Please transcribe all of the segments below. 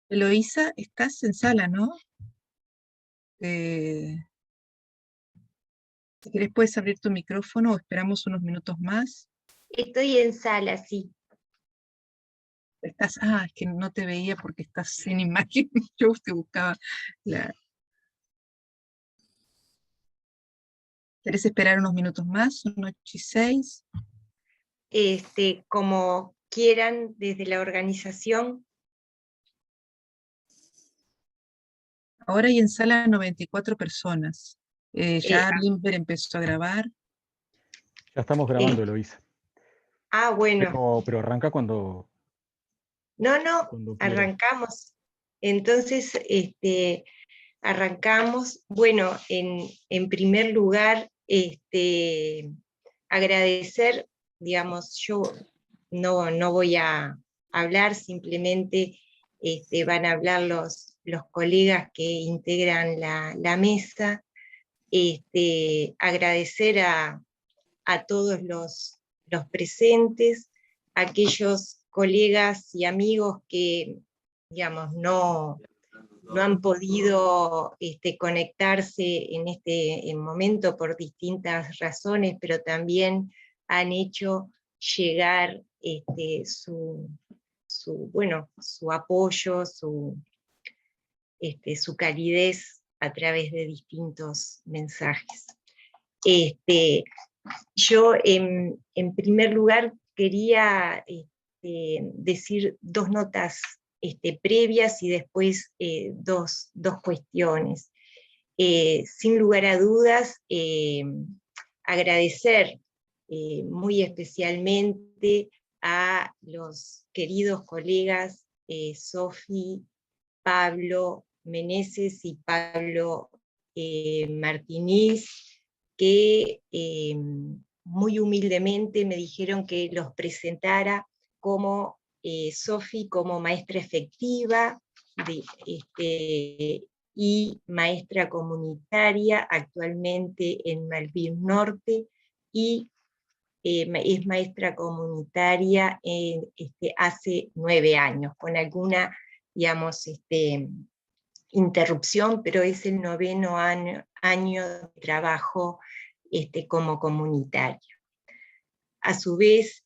Eloísa, estás en sala, ¿no? Eh, si querés puedes abrir tu micrófono o esperamos unos minutos más. Estoy en sala, sí. Es que no te veía porque estás sin imagen. Yo te buscaba la... ¿Querés esperar unos minutos más? Son 8:06. Como quieran desde la organización. Ahora hay en sala 94 personas. Eh, Ya Limber empezó a grabar. Ya estamos grabando, Eloísa. Bueno. Pero arranca cuando No, quiera. arrancamos. Entonces, arrancamos. Bueno, en primer lugar, agradecer, digamos, yo no voy a hablar, simplemente van a hablar los colegas que integran la mesa. Agradecer a todos los presentes, aquellos colegas y amigos que, digamos, no han podido conectarse en este momento por distintas razones, pero también han hecho llegar su apoyo, su calidez a través de distintos mensajes. Yo en primer lugar quería decir dos notas previas y después dos cuestiones. Sin lugar a dudas, agradecer muy especialmente a los queridos colegas Sofi, Pablo Meneses y Pablo Martínez, que muy humildemente me dijeron que los presentara como Sofi como maestra efectiva y maestra comunitaria actualmente en Malvin Norte, y es maestra comunitaria hace 9 años, con alguna, digamos, interrupción, pero es el 9º año de trabajo como comunitario. A su vez,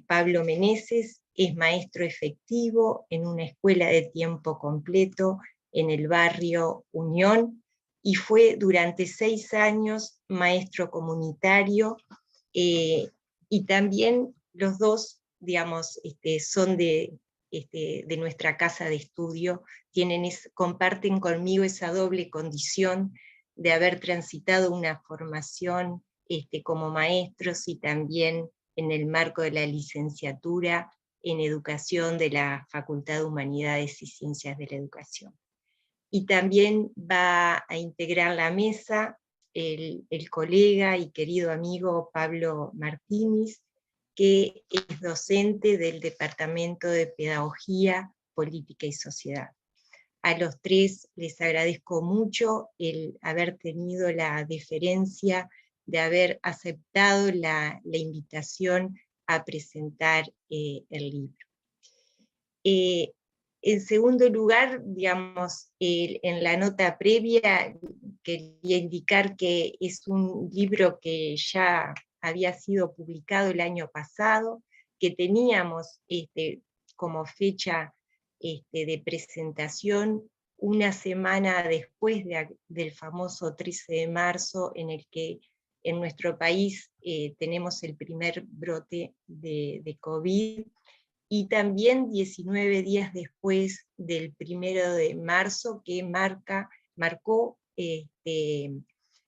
Pablo Meneses es maestro efectivo en una escuela de tiempo completo en el barrio Unión, y fue durante 6 años maestro comunitario, y también los dos, digamos, son de nuestra casa de estudio, comparten conmigo esa doble condición de haber transitado una formación como maestros y también en el marco de la licenciatura en educación de la Facultad de Humanidades y Ciencias de la Educación. Y también va a integrar la mesa el colega y querido amigo Pablo Martínez, que es docente del Departamento de Pedagogía, Política y Sociedad. A los tres les agradezco mucho el haber tenido la deferencia de haber aceptado la invitación a presentar el libro. En segundo lugar, digamos, en la nota previa quería indicar que es un libro que ya había sido publicado el año pasado, que teníamos como fecha de presentación una semana después del famoso 13 de marzo, en el que en nuestro país tenemos el primer brote de COVID, y también 19 días después del 1 de marzo, que marcó el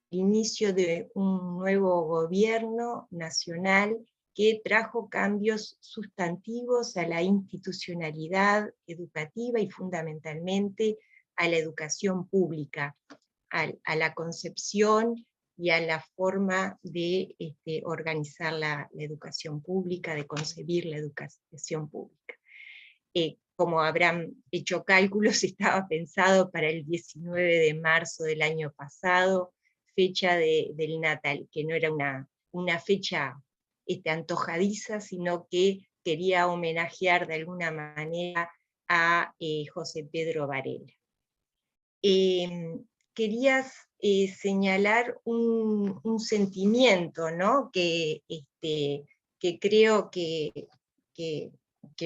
inicio de un nuevo gobierno nacional que trajo cambios sustantivos a la institucionalidad educativa y fundamentalmente a la educación pública, a la concepción y a la forma de organizar la educación pública, de concebir la educación pública. Como habrán hecho cálculos, estaba pensado para el 19 de marzo del año pasado, fecha del Natal, que no era una fecha antojadiza, sino que quería homenajear de alguna manera a José Pedro Varela. Querías señalar un sentimiento, ¿no? que creo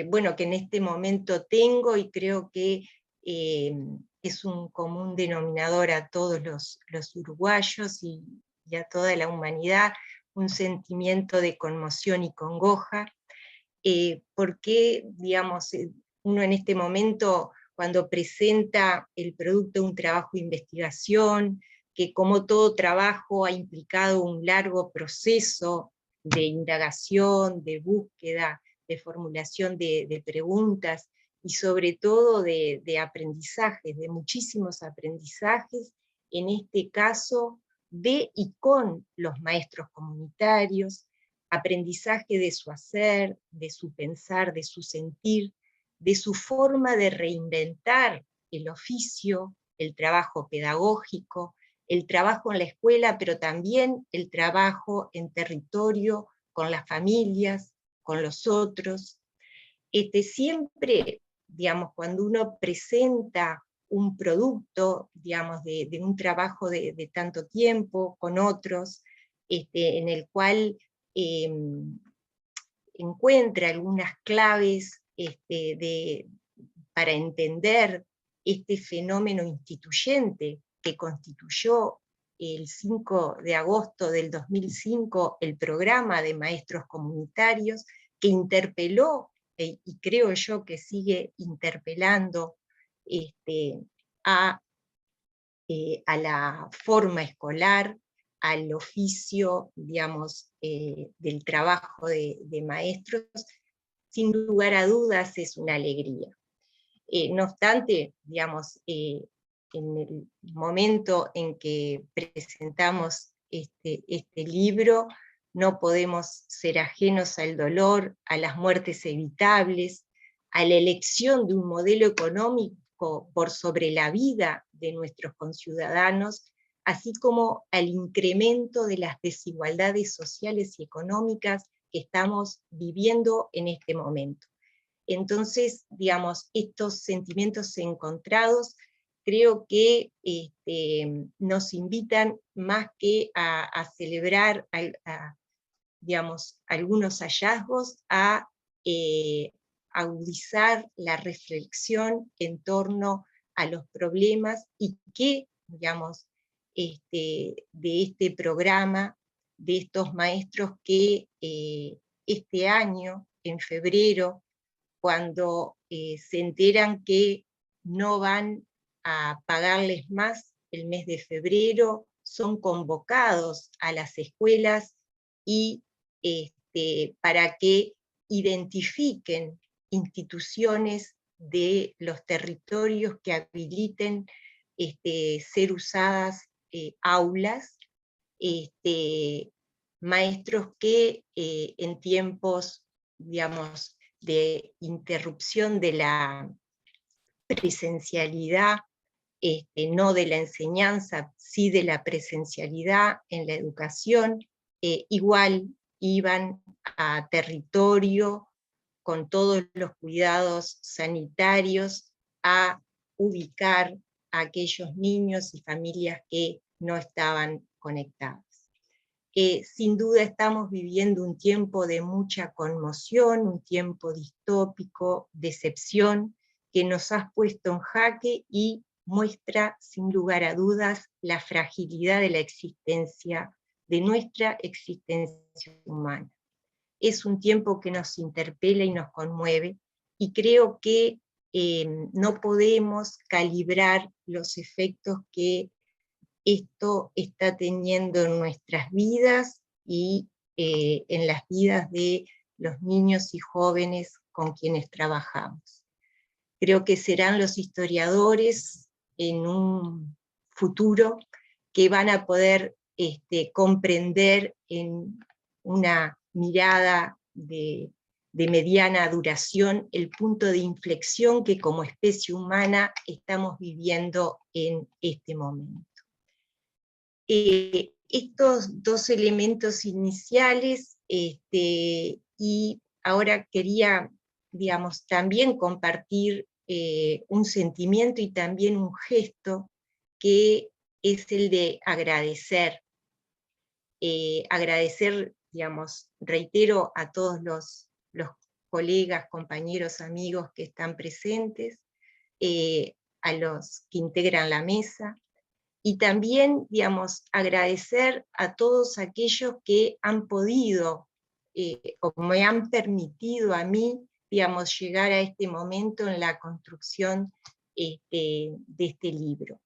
bueno, que en este momento tengo, y creo que es un común denominador a todos los uruguayos y a toda la humanidad, un sentimiento de conmoción y congoja, porque, digamos, uno en este momento, cuando presenta el producto de un trabajo de investigación, que como todo trabajo ha implicado un largo proceso de indagación, de búsqueda, de formulación de preguntas, y sobre todo de aprendizajes, de muchísimos aprendizajes, en este caso de y con los maestros comunitarios, aprendizaje de su hacer, de su pensar, de su sentir, de su forma de reinventar el oficio, el trabajo pedagógico, el trabajo en la escuela, pero también el trabajo en territorio, con las familias, con los otros. Siempre, digamos, cuando uno presenta un producto, digamos, de un trabajo de tanto tiempo con otros, en el cual encuentra algunas claves para entender este fenómeno instituyente que constituyó el 5 de agosto del 2005 el programa de maestros comunitarios, que interpeló, y creo yo que sigue interpelando a la forma escolar, al oficio, digamos, del trabajo de maestros. Sin lugar a dudas es una alegría. No obstante, digamos, en el momento en que presentamos este libro, no podemos ser ajenos al dolor, a las muertes evitables, a la elección de un modelo económico por sobre la vida de nuestros conciudadanos, así como al incremento de las desigualdades sociales y económicas que estamos viviendo en este momento. Entonces, digamos, estos sentimientos encontrados creo que nos invitan más que a celebrar digamos, algunos hallazgos, a agudizar la reflexión en torno a los problemas, y que, digamos, de este programa, de estos maestros que este año, en febrero, cuando se enteran que no van a pagarles más el mes de febrero, son convocados a las escuelas y para que identifiquen instituciones de los territorios que habiliten ser usadas aulas, maestros que en tiempos, digamos, de interrupción de la presencialidad, no de la enseñanza, sí de la presencialidad en la educación, igual iban a territorio con todos los cuidados sanitarios a ubicar a aquellos niños y familias que no estaban conectados. Sin duda estamos viviendo un tiempo de mucha conmoción, un tiempo distópico, decepción, que nos ha puesto en jaque y muestra sin lugar a dudas la fragilidad de la existencia, de nuestra existencia humana. Es un tiempo que nos interpela y nos conmueve, y creo que no podemos calibrar los efectos que esto está teniendo en nuestras vidas y en las vidas de los niños y jóvenes con quienes trabajamos. Creo que serán los historiadores en un futuro que van a poder comprender en una mirada de mediana duración el punto de inflexión que como especie humana estamos viviendo en este momento. Estos dos elementos iniciales, y ahora quería, digamos, también compartir un sentimiento y también un gesto que es el de agradecer. Agradecer, digamos, reitero a todos los colegas, compañeros, amigos que están presentes, a los que integran la mesa, y también, digamos, agradecer a todos aquellos que han podido, o me han permitido a mí, digamos, llegar a este momento en la construcción de este libro.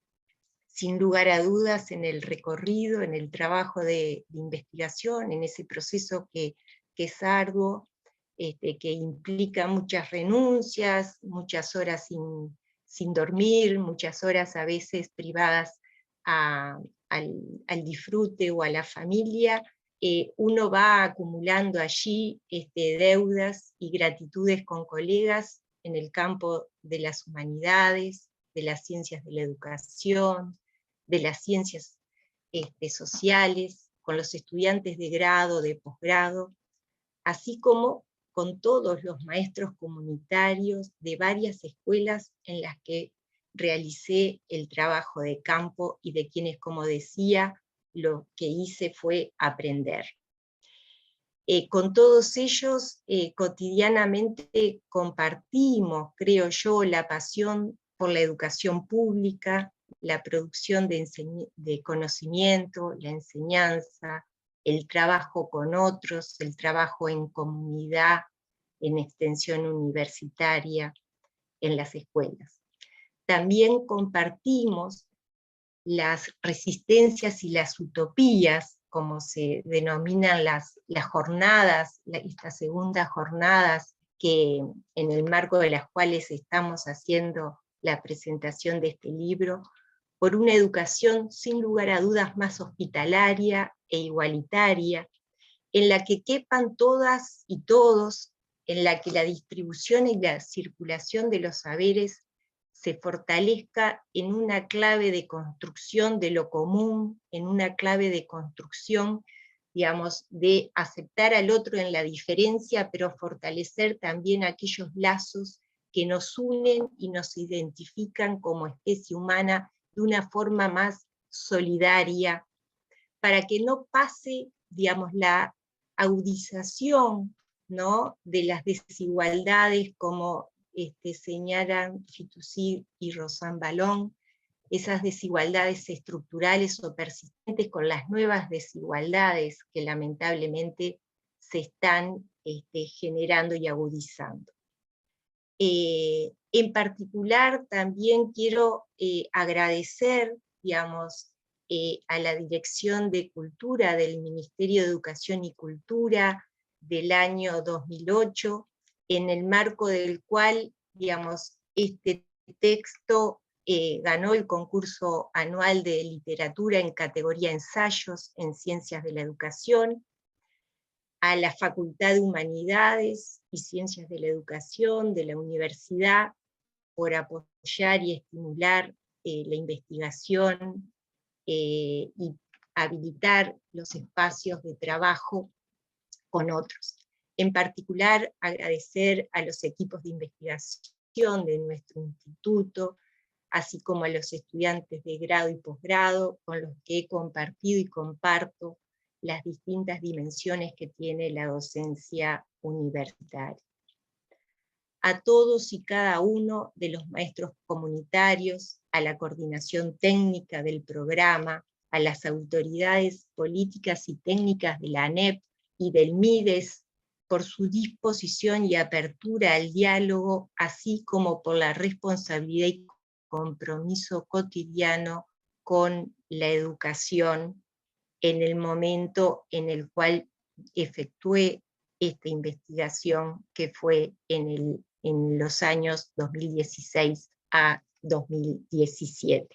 Sin lugar a dudas, en el recorrido, en el trabajo de investigación, en ese proceso que es arduo, que implica muchas renuncias, muchas horas sin dormir, muchas horas a veces privadas al disfrute o a la familia, uno va acumulando allí deudas y gratitudes con colegas en el campo de las humanidades, de las ciencias de la educación, de las ciencias sociales, con los estudiantes de grado, de posgrado, así como con todos los maestros comunitarios de varias escuelas en las que realicé el trabajo de campo y de quienes, como decía, lo que hice fue aprender. Con todos ellos cotidianamente compartimos, creo yo, la pasión por la educación pública, la producción de conocimiento, la enseñanza, el trabajo con otros, el trabajo en comunidad, en extensión universitaria, en las escuelas. También compartimos las resistencias y las utopías, como se denominan las jornadas, estas segundas jornadas, que en el marco de las cuales estamos haciendo la presentación de este libro, por una educación sin lugar a dudas más hospitalaria e igualitaria, en la que quepan todas y todos, en la que la distribución y la circulación de los saberes se fortalezca en una clave de construcción de lo común, en una clave de construcción, digamos, de aceptar al otro en la diferencia, pero fortalecer también aquellos lazos que nos unen y nos identifican como especie humana de una forma más solidaria, para que no pase, digamos, la agudización, ¿no?, de las desigualdades, como señalan Fitoussi y Rosan Ballon, esas desigualdades estructurales o persistentes con las nuevas desigualdades que lamentablemente se están generando y agudizando. En particular también quiero agradecer, digamos, a la Dirección de Cultura del Ministerio de Educación y Cultura del año 2008, en el marco del cual, digamos, este texto ganó el concurso anual de literatura en categoría ensayos en ciencias de la educación, a la Facultad de Humanidades y Ciencias de la Educación de la universidad por apoyar y estimular la investigación y habilitar los espacios de trabajo con otros. En particular, agradecer a los equipos de investigación de nuestro instituto, así como a los estudiantes de grado y posgrado, con los que he compartido y comparto las distintas dimensiones que tiene la docencia universitaria. A todos y cada uno de los maestros comunitarios, a la coordinación técnica del programa, a las autoridades políticas y técnicas de la ANEP y del MIDES, por su disposición y apertura al diálogo, así como por la responsabilidad y compromiso cotidiano con la educación en el momento en el cual efectué esta investigación, que fue en los años 2016 a 2017.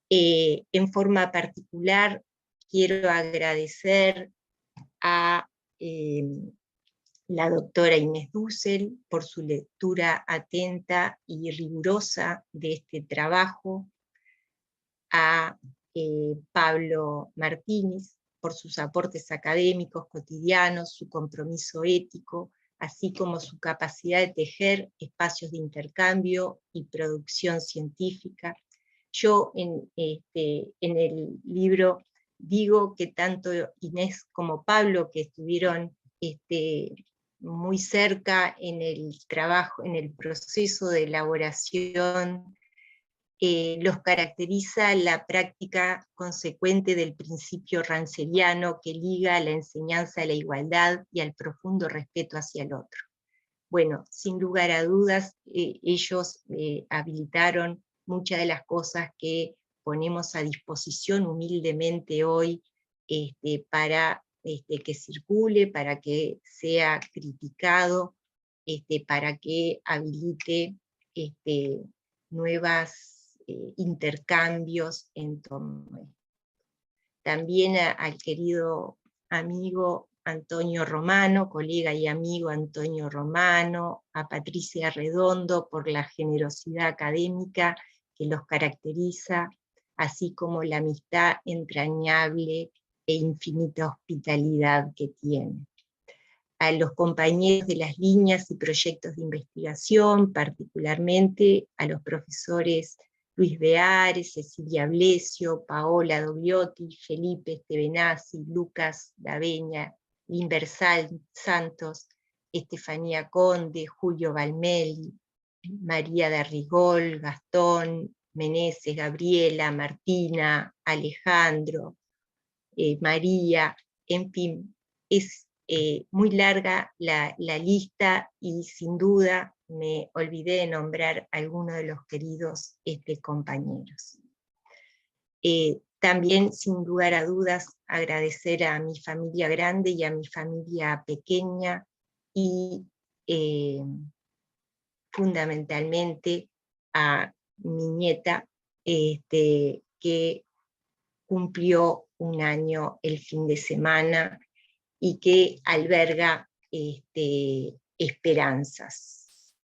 En forma particular, quiero agradecer a la doctora Inés Dussel por su lectura atenta y rigurosa de este trabajo, a Pablo Martínez por sus aportes académicos cotidianos, su compromiso ético, así como su capacidad de tejer espacios de intercambio y producción científica. Yo en el libro digo que tanto Inés como Pablo, que estuvieron muy cerca en el trabajo, en el proceso de elaboración, los caracteriza la práctica consecuente del principio ranceriano que liga a la enseñanza a la igualdad y al profundo respeto hacia el otro. Bueno, sin lugar a dudas, ellos habilitaron muchas de las cosas que ponemos a disposición humildemente hoy para que circule, para que sea criticado, para que habilite nuevas intercambios en torno a esto. También al querido amigo Antonio Romano, colega y amigo Antonio Romano, a Patricia Redondo por la generosidad académica que los caracteriza, así como la amistad entrañable e infinita hospitalidad que tiene. A los compañeros de las líneas y proyectos de investigación, particularmente a los profesores Luis Beares, Cecilia Blesio, Paola Dogliotti, Felipe Estevenazzi, Lucas Daveña, Limber Santos, Estefanía Conde, Julio Balmelli, María de Rigol, Gastón Meneses, Gabriela, Martina, Alejandro, María, en fin, es muy larga la lista y sin duda me olvidé de nombrar a algunos de los queridos compañeros. También, sin lugar a dudas, agradecer a mi familia grande y a mi familia pequeña y fundamentalmente a mi nieta que cumplió un año el fin de semana y que alberga esperanzas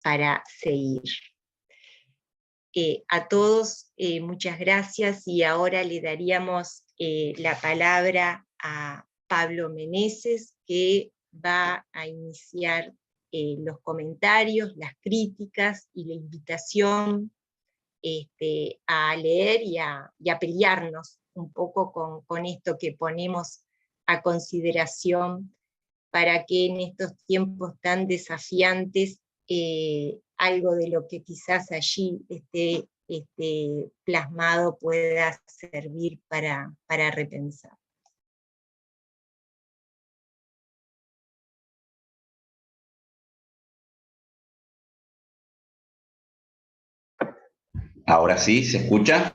para seguir. A todos muchas gracias y ahora le daríamos la palabra a Pablo Meneses, que va a iniciar los comentarios, las críticas y la invitación a leer y a pelearnos un poco con esto que ponemos a consideración para que en estos tiempos tan desafiantes algo de lo que quizás allí esté plasmado pueda servir para repensar. Ahora sí, ¿se escucha?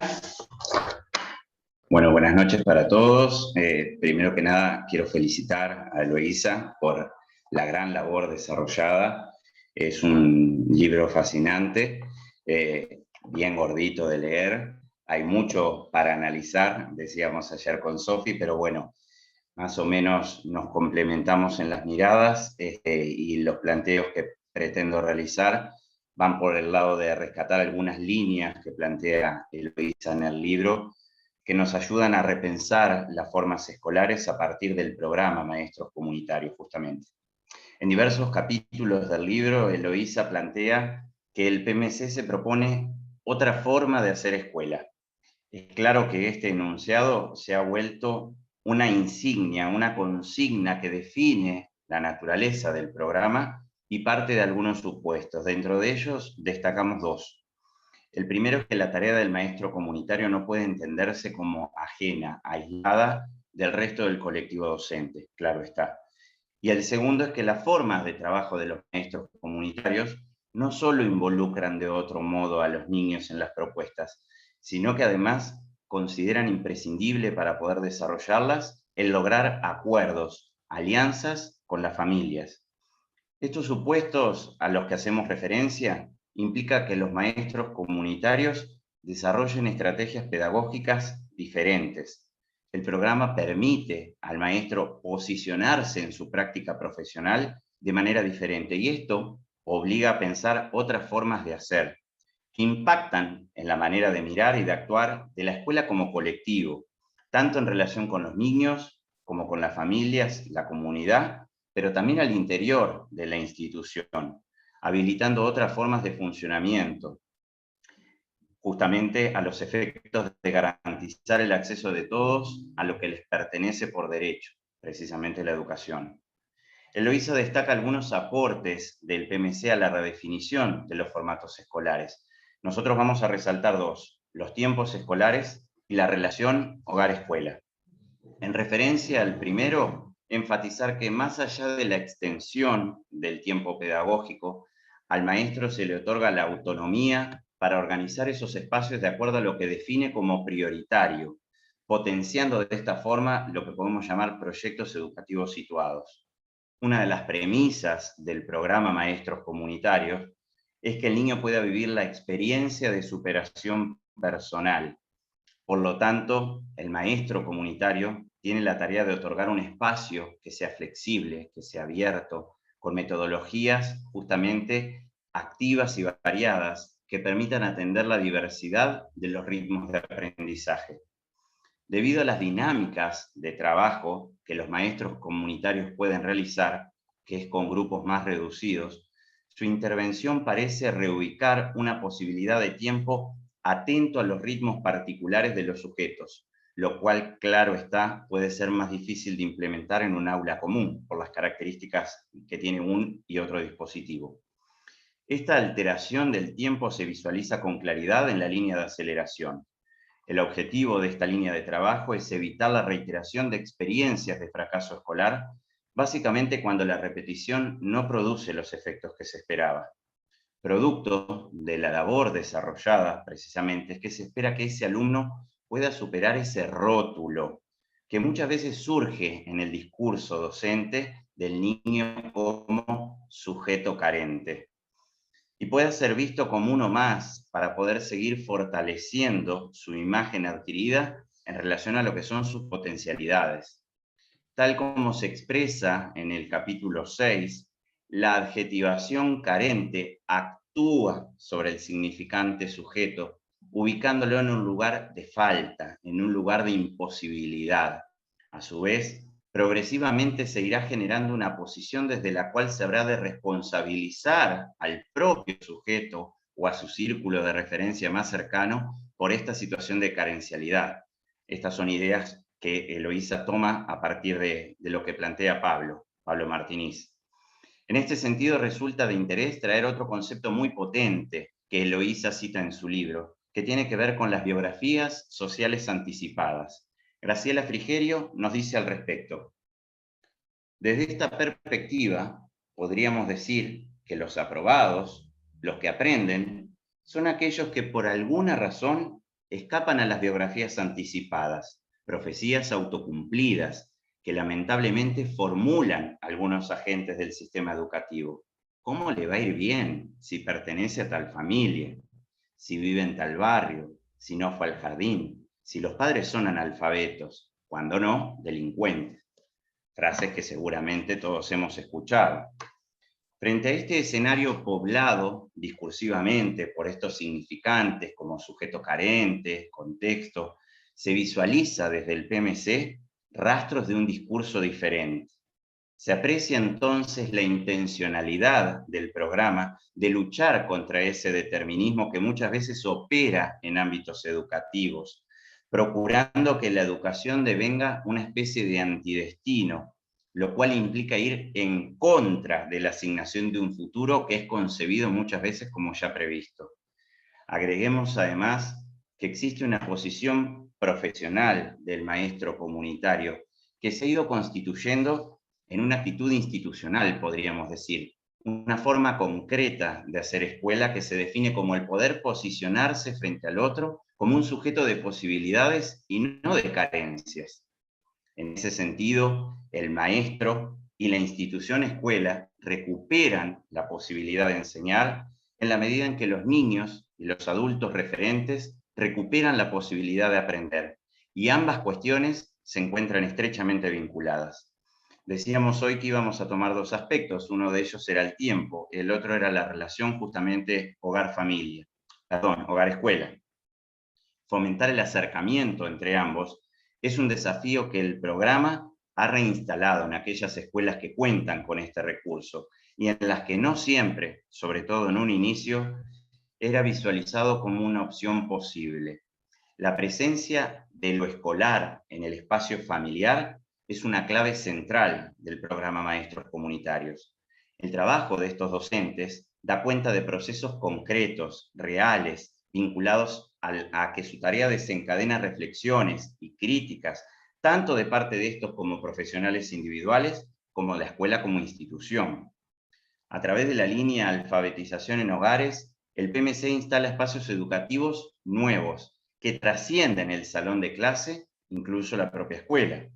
Bueno, buenas noches para todos. Primero que nada, quiero felicitar a Eloísa por la gran labor desarrollada. Es un libro fascinante, bien gordito de leer. Hay mucho para analizar, decíamos ayer con Sofi, pero bueno, más o menos nos complementamos en las miradas y los planteos que pretendo realizar van por el lado de rescatar algunas líneas que plantea Eloísa en el libro, que nos ayudan a repensar las formas escolares a partir del programa Maestros Comunitarios, justamente. En diversos capítulos del libro, Eloísa plantea que el PMC se propone otra forma de hacer escuela. Es claro que este enunciado se ha vuelto una insignia, una consigna que define la naturaleza del programa y parte de algunos supuestos. Dentro de ellos destacamos dos. El primero es que la tarea del maestro comunitario no puede entenderse como ajena, aislada del resto del colectivo docente, claro está. Y el segundo es que las formas de trabajo de los maestros comunitarios no solo involucran de otro modo a los niños en las propuestas, sino que además consideran imprescindible para poder desarrollarlas el lograr acuerdos, alianzas con las familias. Estos supuestos a los que hacemos referencia implica que los maestros comunitarios desarrollen estrategias pedagógicas diferentes. El programa permite al maestro posicionarse en su práctica profesional de manera diferente y esto obliga a pensar otras formas de hacer que impactan en la manera de mirar y de actuar de la escuela como colectivo, tanto en relación con los niños como con las familias, la comunidad, pero también al interior de la institución, habilitando otras formas de funcionamiento, justamente a los efectos de garantizar el acceso de todos a lo que les pertenece por derecho, precisamente la educación. Eloísa destaca algunos aportes del PMC a la redefinición de los formatos escolares. Nosotros vamos a resaltar dos: los tiempos escolares y la relación hogar-escuela. En referencia al primero, enfatizar que más allá de la extensión del tiempo pedagógico, al maestro se le otorga la autonomía para organizar esos espacios de acuerdo a lo que define como prioritario, potenciando de esta forma lo que podemos llamar proyectos educativos situados. Una de las premisas del programa Maestros Comunitarios es que el niño pueda vivir la experiencia de superación personal. Por lo tanto, el maestro comunitario tiene la tarea de otorgar un espacio que sea flexible, que sea abierto, con metodologías justamente activas y variadas que permitan atender la diversidad de los ritmos de aprendizaje. Debido a las dinámicas de trabajo que los maestros comunitarios pueden realizar, que es con grupos más reducidos, su intervención parece reubicar una posibilidad de tiempo atento a los ritmos particulares de los sujetos, lo cual, claro está, puede ser más difícil de implementar en un aula común, por las características que tiene un y otro dispositivo. Esta alteración del tiempo se visualiza con claridad en la línea de aceleración. El objetivo de esta línea de trabajo es evitar la reiteración de experiencias de fracaso escolar, básicamente cuando la repetición no produce los efectos que se esperaba. Producto de la labor desarrollada, precisamente, es que se espera que ese alumno pueda superar ese rótulo que muchas veces surge en el discurso docente del niño como sujeto carente, y pueda ser visto como uno más para poder seguir fortaleciendo su imagen adquirida en relación a lo que son sus potencialidades. Tal como se expresa en el capítulo 6, la adjetivación carente actúa sobre el significante sujeto, ubicándolo en un lugar de falta, en un lugar de imposibilidad. A su vez, progresivamente se irá generando una posición desde la cual se habrá de responsabilizar al propio sujeto o a su círculo de referencia más cercano por esta situación de carencialidad. Estas son ideas que Eloísa toma a partir de lo que plantea Pablo Martínez. En este sentido, resulta de interés traer otro concepto muy potente que Eloísa cita en su libro, que tiene que ver con las biografías sociales anticipadas. Graciela Frigerio nos dice al respecto: desde esta perspectiva, podríamos decir que los aprobados, los que aprenden, son aquellos que por alguna razón escapan a las biografías anticipadas, profecías autocumplidas, que lamentablemente formulan algunos agentes del sistema educativo. ¿Cómo le va a ir bien si pertenece a tal familia? Si vive en tal barrio, si no fue al jardín, si los padres son analfabetos, cuando no, delincuentes. Frases que seguramente todos hemos escuchado. Frente a este escenario poblado discursivamente por estos significantes como sujeto carente, contexto, se visualiza desde el PMC rastros de un discurso diferente. Se aprecia entonces la intencionalidad del programa de luchar contra ese determinismo que muchas veces opera en ámbitos educativos, procurando que la educación devenga una especie de antidestino, lo cual implica ir en contra de la asignación de un futuro que es concebido muchas veces como ya previsto. Agreguemos además que existe una posición profesional del maestro comunitario que se ha ido constituyendo en una actitud institucional, podríamos decir, una forma concreta de hacer escuela que se define como el poder posicionarse frente al otro como un sujeto de posibilidades y no de carencias. En ese sentido, el maestro y la institución escuela recuperan la posibilidad de enseñar en la medida en que los niños y los adultos referentes recuperan la posibilidad de aprender, y ambas cuestiones se encuentran estrechamente vinculadas. Decíamos hoy que íbamos a tomar dos aspectos, uno de ellos era el tiempo, el otro era la relación justamente hogar-escuela. Fomentar el acercamiento entre ambos es un desafío que el programa ha reinstalado en aquellas escuelas que cuentan con este recurso y en las que no siempre, sobre todo en un inicio, era visualizado como una opción posible. La presencia de lo escolar en el espacio familiar es una clave central del programa Maestros Comunitarios. El trabajo de estos docentes da cuenta de procesos concretos, reales, vinculados a que su tarea desencadena reflexiones y críticas, tanto de parte de estos como profesionales individuales, como de la escuela como institución. A través de la línea Alfabetización en Hogares, el PMC instala espacios educativos nuevos que trascienden el salón de clase, incluso la propia escuela.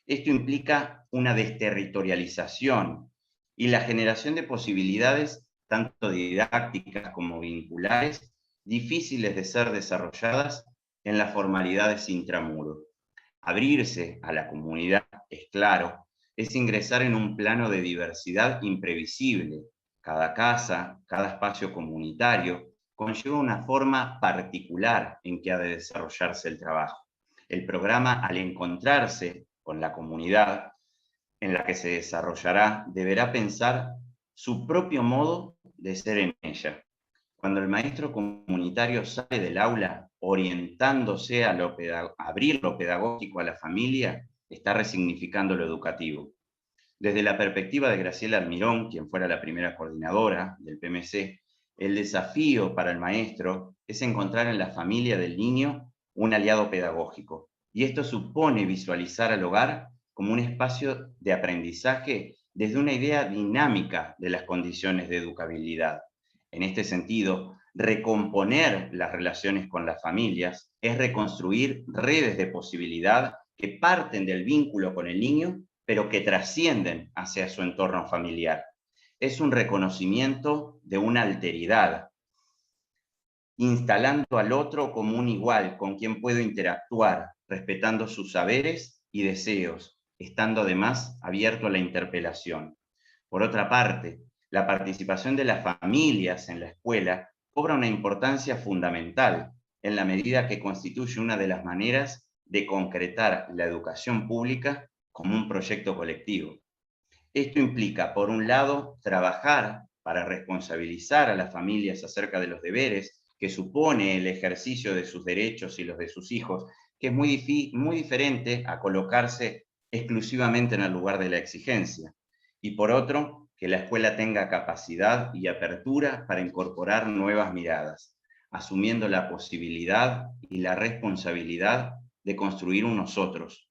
Esto implica una desterritorialización y la generación de posibilidades, tanto didácticas como vinculares, difíciles de ser desarrolladas en las formalidades intramuro. Abrirse a la comunidad, es claro, es ingresar en un plano de diversidad imprevisible. Cada casa, cada espacio comunitario, conlleva una forma particular en que ha de desarrollarse el trabajo. El programa, al encontrarse con la comunidad en la que se desarrollará, deberá pensar su propio modo de ser en ella. Cuando el maestro comunitario sale del aula orientándose a abrir lo pedagógico a la familia, está resignificando lo educativo. Desde la perspectiva de Graciela Almirón, quien fuera la primera coordinadora del PMC, el desafío para el maestro es encontrar en la familia del niño un aliado pedagógico. Y esto supone visualizar al hogar como un espacio de aprendizaje desde una idea dinámica de las condiciones de educabilidad. En este sentido, recomponer las relaciones con las familias es reconstruir redes de posibilidad que parten del vínculo con el niño, pero que trascienden hacia su entorno familiar. Es un reconocimiento de una alteridad, instalando al otro como un igual con quien puedo interactuar, respetando sus saberes y deseos, estando además abierto a la interpelación. Por otra parte, la participación de las familias en la escuela cobra una importancia fundamental en la medida que constituye una de las maneras de concretar la educación pública como un proyecto colectivo. Esto implica, por un lado, trabajar para responsabilizar a las familias acerca de los deberes que supone el ejercicio de sus derechos y los de sus hijos, que es muy diferente a colocarse exclusivamente en el lugar de la exigencia. Y por otro, que la escuela tenga capacidad y apertura para incorporar nuevas miradas, asumiendo la posibilidad y la responsabilidad de construir un nosotros.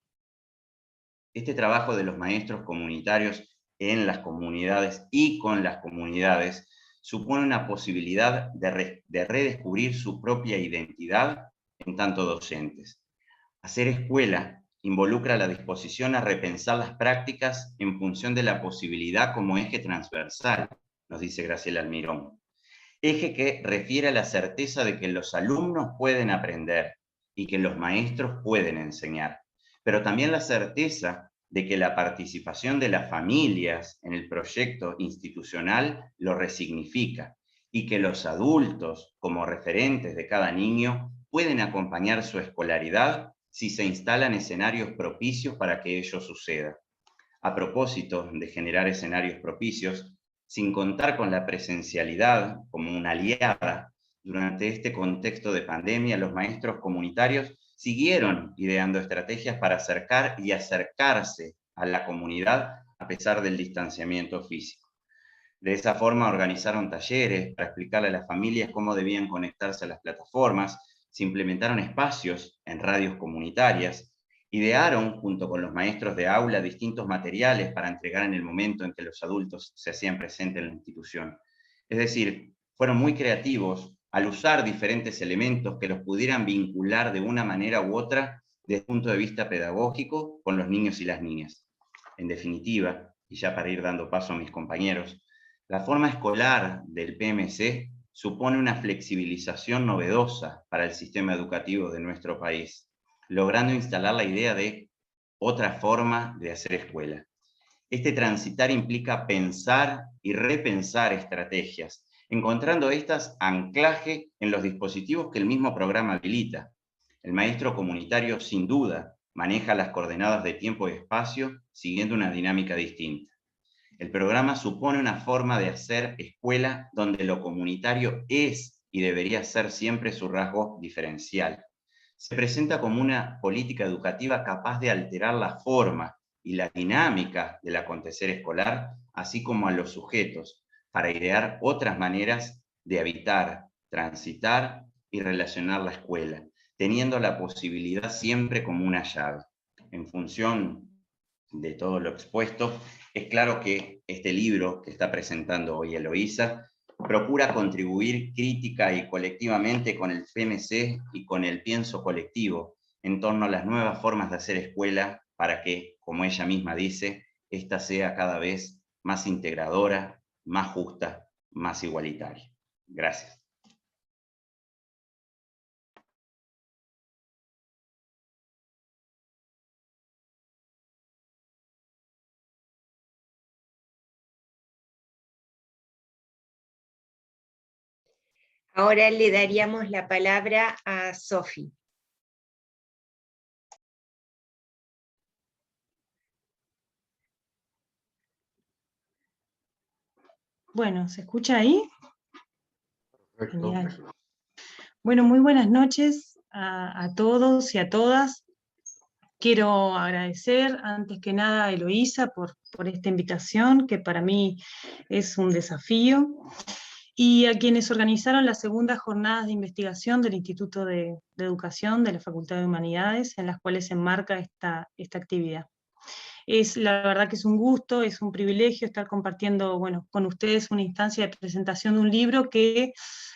Este trabajo de los maestros comunitarios en las comunidades y con las comunidades supone una posibilidad de redescubrir su propia identidad en tanto docentes. Hacer escuela involucra la disposición a repensar las prácticas en función de la posibilidad como eje transversal, nos dice Graciela Almirón. Eje que refiere a la certeza de que los alumnos pueden aprender y que los maestros pueden enseñar, pero también la certeza de que la participación de las familias en el proyecto institucional lo resignifica y que los adultos, como referentes de cada niño, pueden acompañar su escolaridad si se instalan escenarios propicios para que ello suceda. A propósito de generar escenarios propicios, sin contar con la presencialidad como una aliada, durante este contexto de pandemia, los maestros comunitarios siguieron ideando estrategias para acercar y acercarse a la comunidad a pesar del distanciamiento físico. De esa forma organizaron talleres para explicarle a las familias cómo debían conectarse a las plataformas, se implementaron espacios en radios comunitarias, idearon junto con los maestros de aula distintos materiales para entregar en el momento en que los adultos se hacían presentes en la institución. Es decir, fueron muy creativos al usar diferentes elementos que los pudieran vincular de una manera u otra desde el punto de vista pedagógico con los niños y las niñas. En definitiva, y ya para ir dando paso a mis compañeros, la forma escolar del PMC supone una flexibilización novedosa para el sistema educativo de nuestro país, logrando instalar la idea de otra forma de hacer escuela. Este transitar implica pensar y repensar estrategias, encontrando estas anclaje en los dispositivos que el mismo programa habilita. El maestro comunitario, sin duda, maneja las coordenadas de tiempo y espacio siguiendo una dinámica distinta. El programa supone una forma de hacer escuela donde lo comunitario es y debería ser siempre su rasgo diferencial. Se presenta como una política educativa capaz de alterar la forma y la dinámica del acontecer escolar, así como a los sujetos, para idear otras maneras de habitar, transitar y relacionar la escuela, teniendo la posibilidad siempre como una llave. En función de todo lo expuesto, es claro que este libro que está presentando hoy Eloísa procura contribuir crítica y colectivamente con el PMC y con el pienso colectivo en torno a las nuevas formas de hacer escuela para que, como ella misma dice, esta sea cada vez más integradora, más justa, más igualitaria. Gracias. Ahora le daríamos la palabra a Sofi. Bueno, ¿se escucha ahí? Perfecto. Genial. Bueno, muy buenas noches a todos y a todas. Quiero agradecer antes que nada a Eloísa por esta invitación, que para mí es un desafío, y a quienes organizaron las segundas jornadas de investigación del Instituto de Educación de la Facultad de Humanidades, en las cuales se enmarca esta actividad. La verdad que es un gusto, es un privilegio estar compartiendo, bueno, con ustedes una instancia de presentación de un libro que,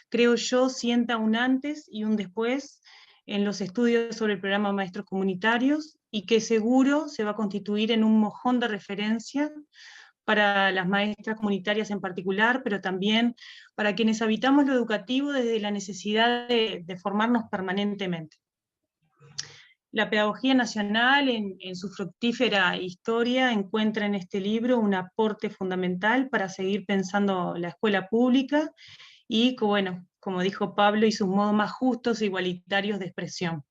creo yo, sienta un antes y un después en los estudios sobre el programa Maestros Comunitarios, y que seguro se va a constituir en un mojón de referencia para las maestras comunitarias en particular, pero también para quienes habitamos lo educativo desde la necesidad de formarnos permanentemente. La pedagogía nacional, en su fructífera historia, encuentra en este libro un aporte fundamental para seguir pensando la escuela pública y, bueno, como dijo Pablo, y sus modos más justos e igualitarios de expresión.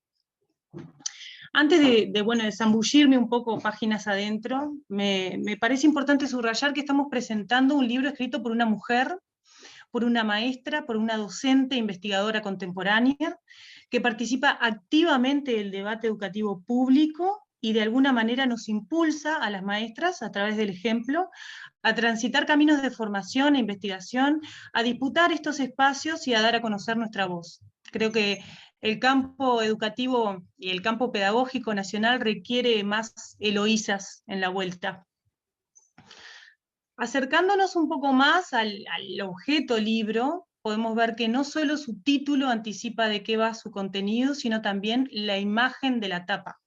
Antes de zambullirme un poco páginas adentro, me parece importante subrayar que estamos presentando un libro escrito por una mujer, por una maestra, por una docente investigadora contemporánea, que participa activamente del debate educativo público y de alguna manera nos impulsa a las maestras, a través del ejemplo, a transitar caminos de formación e investigación, a disputar estos espacios y a dar a conocer nuestra voz. Creo que el campo educativo y el campo pedagógico nacional requiere más Eloísas en la vuelta. Acercándonos un poco más al objeto libro, podemos ver que no solo su título anticipa de qué va su contenido, sino también la imagen de la tapa.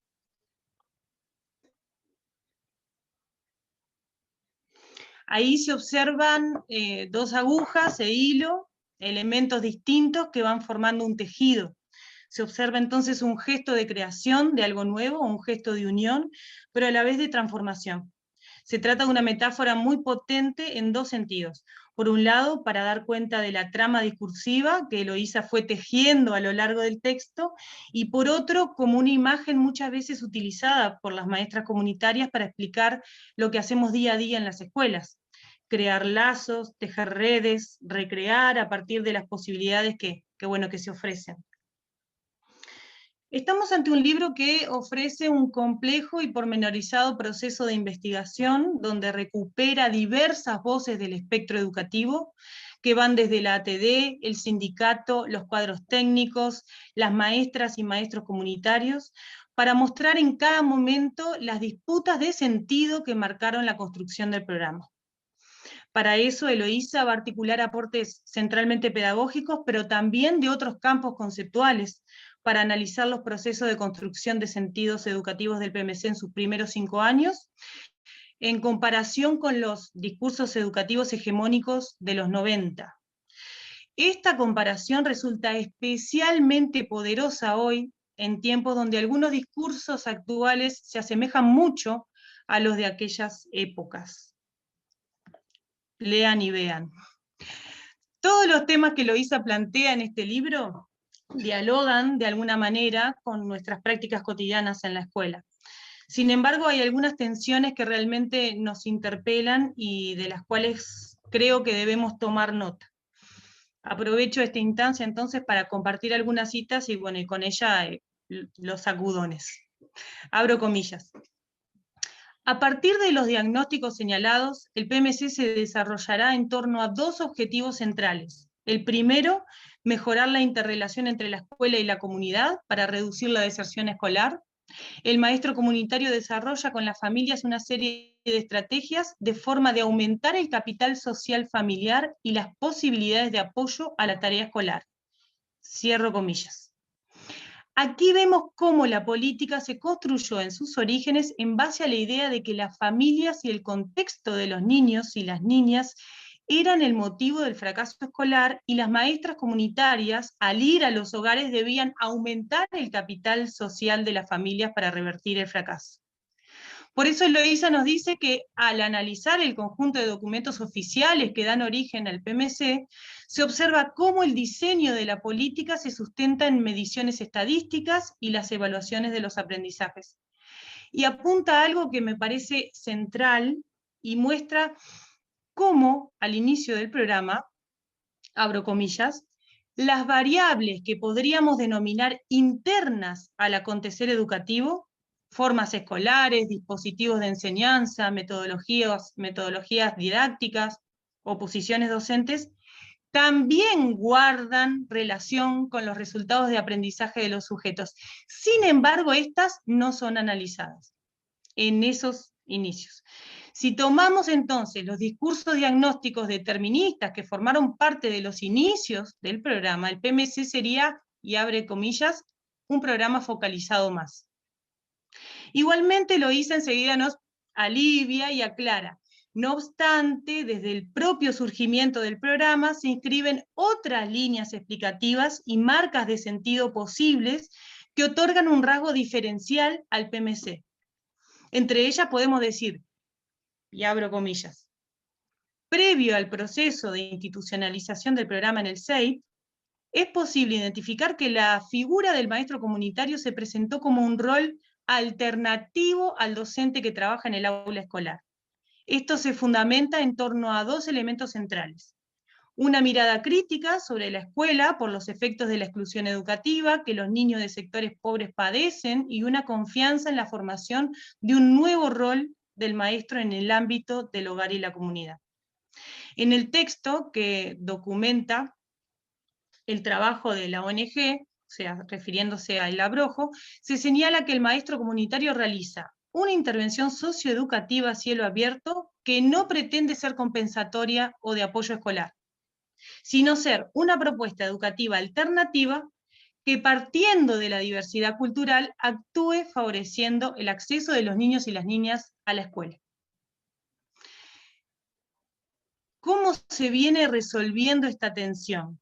Ahí se observan dos agujas e hilo, elementos distintos que van formando un tejido. Se observa entonces un gesto de creación de algo nuevo, un gesto de unión, pero a la vez de transformación. Se trata de una metáfora muy potente en dos sentidos. Por un lado, para dar cuenta de la trama discursiva que Eloísa fue tejiendo a lo largo del texto, y por otro, como una imagen muchas veces utilizada por las maestras comunitarias para explicar lo que hacemos día a día en las escuelas. Crear lazos, tejer redes, recrear a partir de las posibilidades que se ofrecen. Estamos ante un libro que ofrece un complejo y pormenorizado proceso de investigación, donde recupera diversas voces del espectro educativo, que van desde la ATD, el sindicato, los cuadros técnicos, las maestras y maestros comunitarios, para mostrar en cada momento las disputas de sentido que marcaron la construcción del programa. Para eso, Eloísa va a articular aportes centralmente pedagógicos, pero también de otros campos conceptuales, para analizar los procesos de construcción de sentidos educativos del PMC en sus primeros 5 años, en comparación con los discursos educativos hegemónicos de los 90. Esta comparación resulta especialmente poderosa hoy, en tiempos donde algunos discursos actuales se asemejan mucho a los de aquellas épocas. Lean y vean. Todos los temas que Eloísa plantea en este libro dialogan de alguna manera con nuestras prácticas cotidianas en la escuela. Sin embargo, hay algunas tensiones que realmente nos interpelan y de las cuales creo que debemos tomar nota. Aprovecho esta instancia entonces para compartir algunas citas y bueno, y con ella los sacudones. Abro comillas. A partir de los diagnósticos señalados, el PMC se desarrollará en torno a dos objetivos centrales. El primero, mejorar la interrelación entre la escuela y la comunidad para reducir la deserción escolar. El maestro comunitario desarrolla con las familias una serie de estrategias de forma de aumentar el capital social familiar y las posibilidades de apoyo a la tarea escolar. Cierro comillas. Aquí vemos cómo la política se construyó en sus orígenes en base a la idea de que las familias y el contexto de los niños y las niñas eran el motivo del fracaso escolar y las maestras comunitarias, al ir a los hogares, debían aumentar el capital social de las familias para revertir el fracaso. Por eso Eloísa nos dice que al analizar el conjunto de documentos oficiales que dan origen al PMC, se observa cómo el diseño de la política se sustenta en mediciones estadísticas y las evaluaciones de los aprendizajes. Y apunta a algo que me parece central y muestra cómo al inicio del programa, abro comillas, las variables que podríamos denominar internas al acontecer educativo, formas escolares, dispositivos de enseñanza, metodologías didácticas o posiciones docentes, también guardan relación con los resultados de aprendizaje de los sujetos. Sin embargo, estas no son analizadas en esos inicios. Si tomamos entonces los discursos diagnósticos deterministas que formaron parte de los inicios del programa, el PMC sería, y abre comillas, un programa focalizado más. Igualmente Eloísa enseguida nos alivia y aclara. No obstante, desde el propio surgimiento del programa se inscriben otras líneas explicativas y marcas de sentido posibles que otorgan un rasgo diferencial al PMC. Entre ellas podemos decir, y abro comillas, previo al proceso de institucionalización del programa en el CEIP, es posible identificar que la figura del maestro comunitario se presentó como un rol alternativo al docente que trabaja en el aula escolar. Esto se fundamenta en torno a dos elementos centrales. Una mirada crítica sobre la escuela por los efectos de la exclusión educativa que los niños de sectores pobres padecen y una confianza en la formación de un nuevo rol del maestro en el ámbito del hogar y la comunidad. En el texto que documenta el trabajo de la ONG, o sea, refiriéndose a El Abrojo, se señala que el maestro comunitario realiza una intervención socioeducativa a cielo abierto que no pretende ser compensatoria o de apoyo escolar, sino ser una propuesta educativa alternativa que partiendo de la diversidad cultural actúe favoreciendo el acceso de los niños y las niñas a la escuela. ¿Cómo se viene resolviendo esta tensión?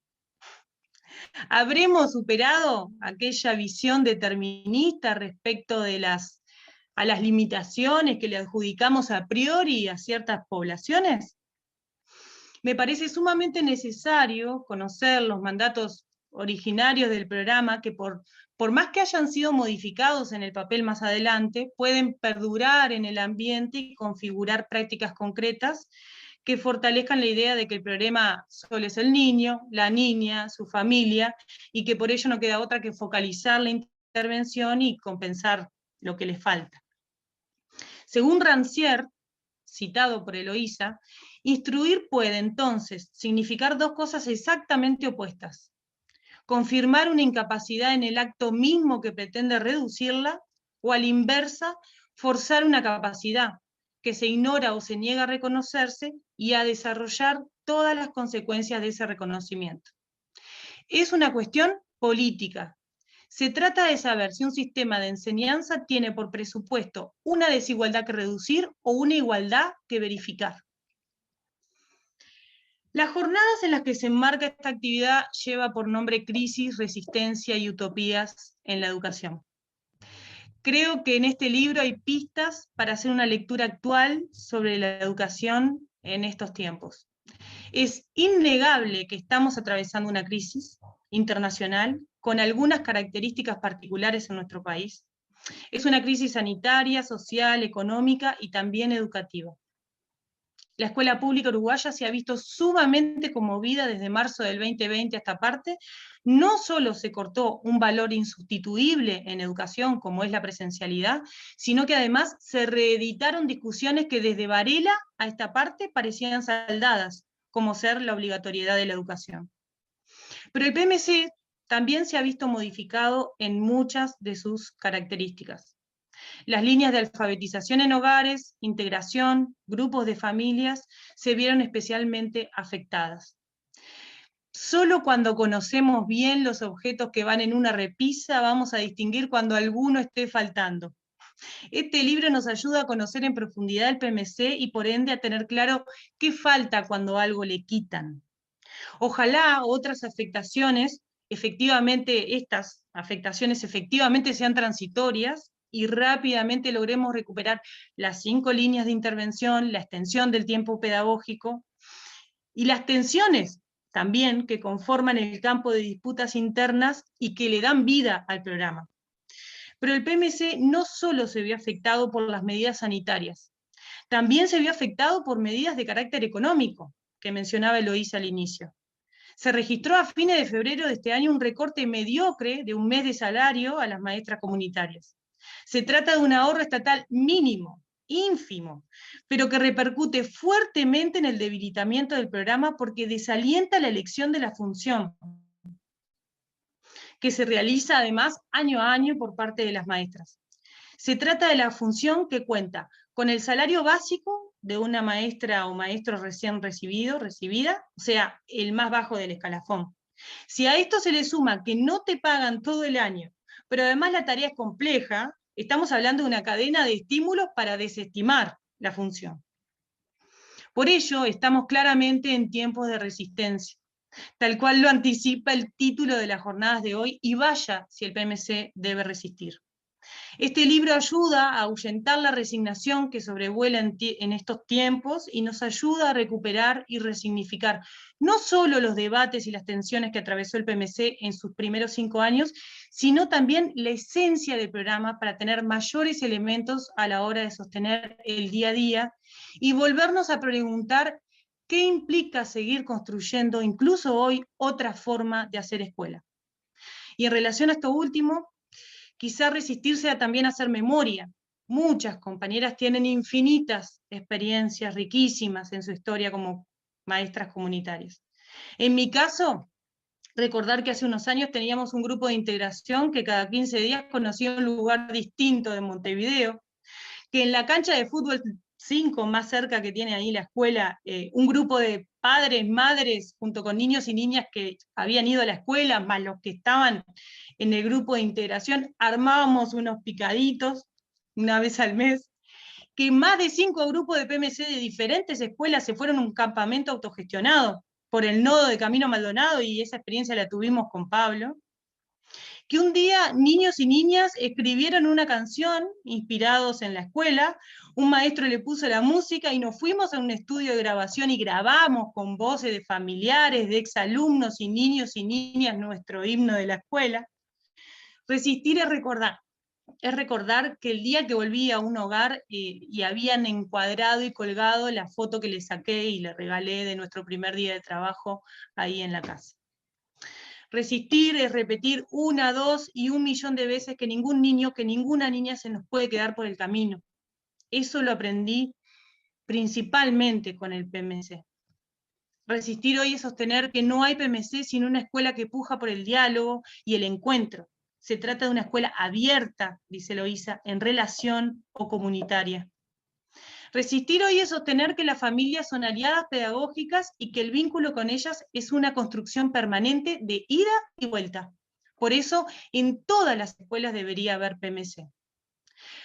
¿Habremos superado aquella visión determinista respecto de a las limitaciones que le adjudicamos a priori a ciertas poblaciones? Me parece sumamente necesario conocer los mandatos originarios del programa que por más que hayan sido modificados en el papel más adelante, pueden perdurar en el ambiente y configurar prácticas concretas que fortalezcan la idea de que el problema solo es el niño, la niña, su familia, y que por ello no queda otra que focalizar la intervención y compensar lo que le falta. Según Rancière, citado por Eloísa, instruir puede entonces significar dos cosas exactamente opuestas. Confirmar una incapacidad en el acto mismo que pretende reducirla, o a la inversa, forzar una capacidad que se ignora o se niega a reconocerse y a desarrollar todas las consecuencias de ese reconocimiento. Es una cuestión política. Se trata de saber si un sistema de enseñanza tiene por presupuesto una desigualdad que reducir o una igualdad que verificar. Las jornadas en las que se enmarca esta actividad lleva por nombre Crisis, Resistencia y Utopías en la Educación. Creo que en este libro hay pistas para hacer una lectura actual sobre la educación en estos tiempos. Es innegable que estamos atravesando una crisis, internacional, con algunas características particulares en nuestro país. Es una crisis sanitaria, social, económica y también educativa. La escuela pública uruguaya se ha visto sumamente conmovida desde marzo del 2020 a esta parte. No solo se cortó un valor insustituible en educación, como es la presencialidad, sino que además se reeditaron discusiones que desde Varela a esta parte parecían saldadas, como ser la obligatoriedad de la educación. Pero el PMC también se ha visto modificado en muchas de sus características. Las líneas de alfabetización en hogares, integración, grupos de familias, se vieron especialmente afectadas. Solo cuando conocemos bien los objetos que van en una repisa vamos a distinguir cuando alguno esté faltando. Este libro nos ayuda a conocer en profundidad el PMC y por ende a tener claro qué falta cuando algo le quitan. Ojalá otras afectaciones, estas afectaciones efectivamente sean transitorias y rápidamente logremos recuperar las 5 líneas de intervención, la extensión del tiempo pedagógico y las tensiones también que conforman el campo de disputas internas y que le dan vida al programa. Pero el PMC no solo se vio afectado por las medidas sanitarias, también se vio afectado por medidas de carácter económico, que mencionaba Eloísa al inicio. Se registró a fines de febrero de este año un recorte mediocre de un mes de salario a las maestras comunitarias. Se trata de un ahorro estatal mínimo, ínfimo, pero que repercute fuertemente en el debilitamiento del programa porque desalienta la elección de la función, que se realiza además año a año por parte de las maestras. Se trata de la función que cuenta con el salario básico de una maestra o maestro recién recibida, o sea, el más bajo del escalafón. Si a esto se le suma que no te pagan todo el año, pero además la tarea es compleja, estamos hablando de una cadena de estímulos para desestimar la función. Por ello, estamos claramente en tiempos de resistencia, tal cual lo anticipa el título de las jornadas de hoy, y vaya si el PMC debe resistir. Este libro ayuda a ahuyentar la resignación que sobrevuela en estos tiempos y nos ayuda a recuperar y resignificar no solo los debates y las tensiones que atravesó el PMC en sus primeros 5 años, sino también la esencia del programa para tener mayores elementos a la hora de sostener el día a día y volvernos a preguntar qué implica seguir construyendo incluso hoy otra forma de hacer escuela. Y en relación a esto último, quizá resistirse a también hacer memoria. Muchas compañeras tienen infinitas experiencias riquísimas en su historia como maestras comunitarias. En mi caso, recordar que hace unos años teníamos un grupo de integración que cada 15 días conocía un lugar distinto de Montevideo, que en la cancha de fútbol 5, más cerca que tiene ahí la escuela, un grupo de padres, madres, junto con niños y niñas que habían ido a la escuela, más los que estaban en el grupo de integración, armábamos unos picaditos una vez al mes, que más de 5 grupos de PMC de diferentes escuelas se fueron a un campamento autogestionado por el nodo de Camino Maldonado, y esa experiencia la tuvimos con Pablo, que un día niños y niñas escribieron una canción inspirados en la escuela, un maestro le puso la música y nos fuimos a un estudio de grabación y grabamos con voces de familiares, de exalumnos y niños y niñas nuestro himno de la escuela. Resistir es recordar que el día que volví a un hogar y habían encuadrado y colgado la foto que le saqué y le regalé de nuestro primer día de trabajo ahí en la casa. Resistir es repetir 1, 2 y 1.000.000 de veces que ningún niño, que ninguna niña se nos puede quedar por el camino. Eso lo aprendí principalmente con el PMC. Resistir hoy es sostener que no hay PMC sin una escuela que puja por el diálogo y el encuentro. Se trata de una escuela abierta, dice Eloísa, en relación o comunitaria. Resistir hoy es sostener que las familias son aliadas pedagógicas y que el vínculo con ellas es una construcción permanente de ida y vuelta. Por eso, en todas las escuelas debería haber PMC.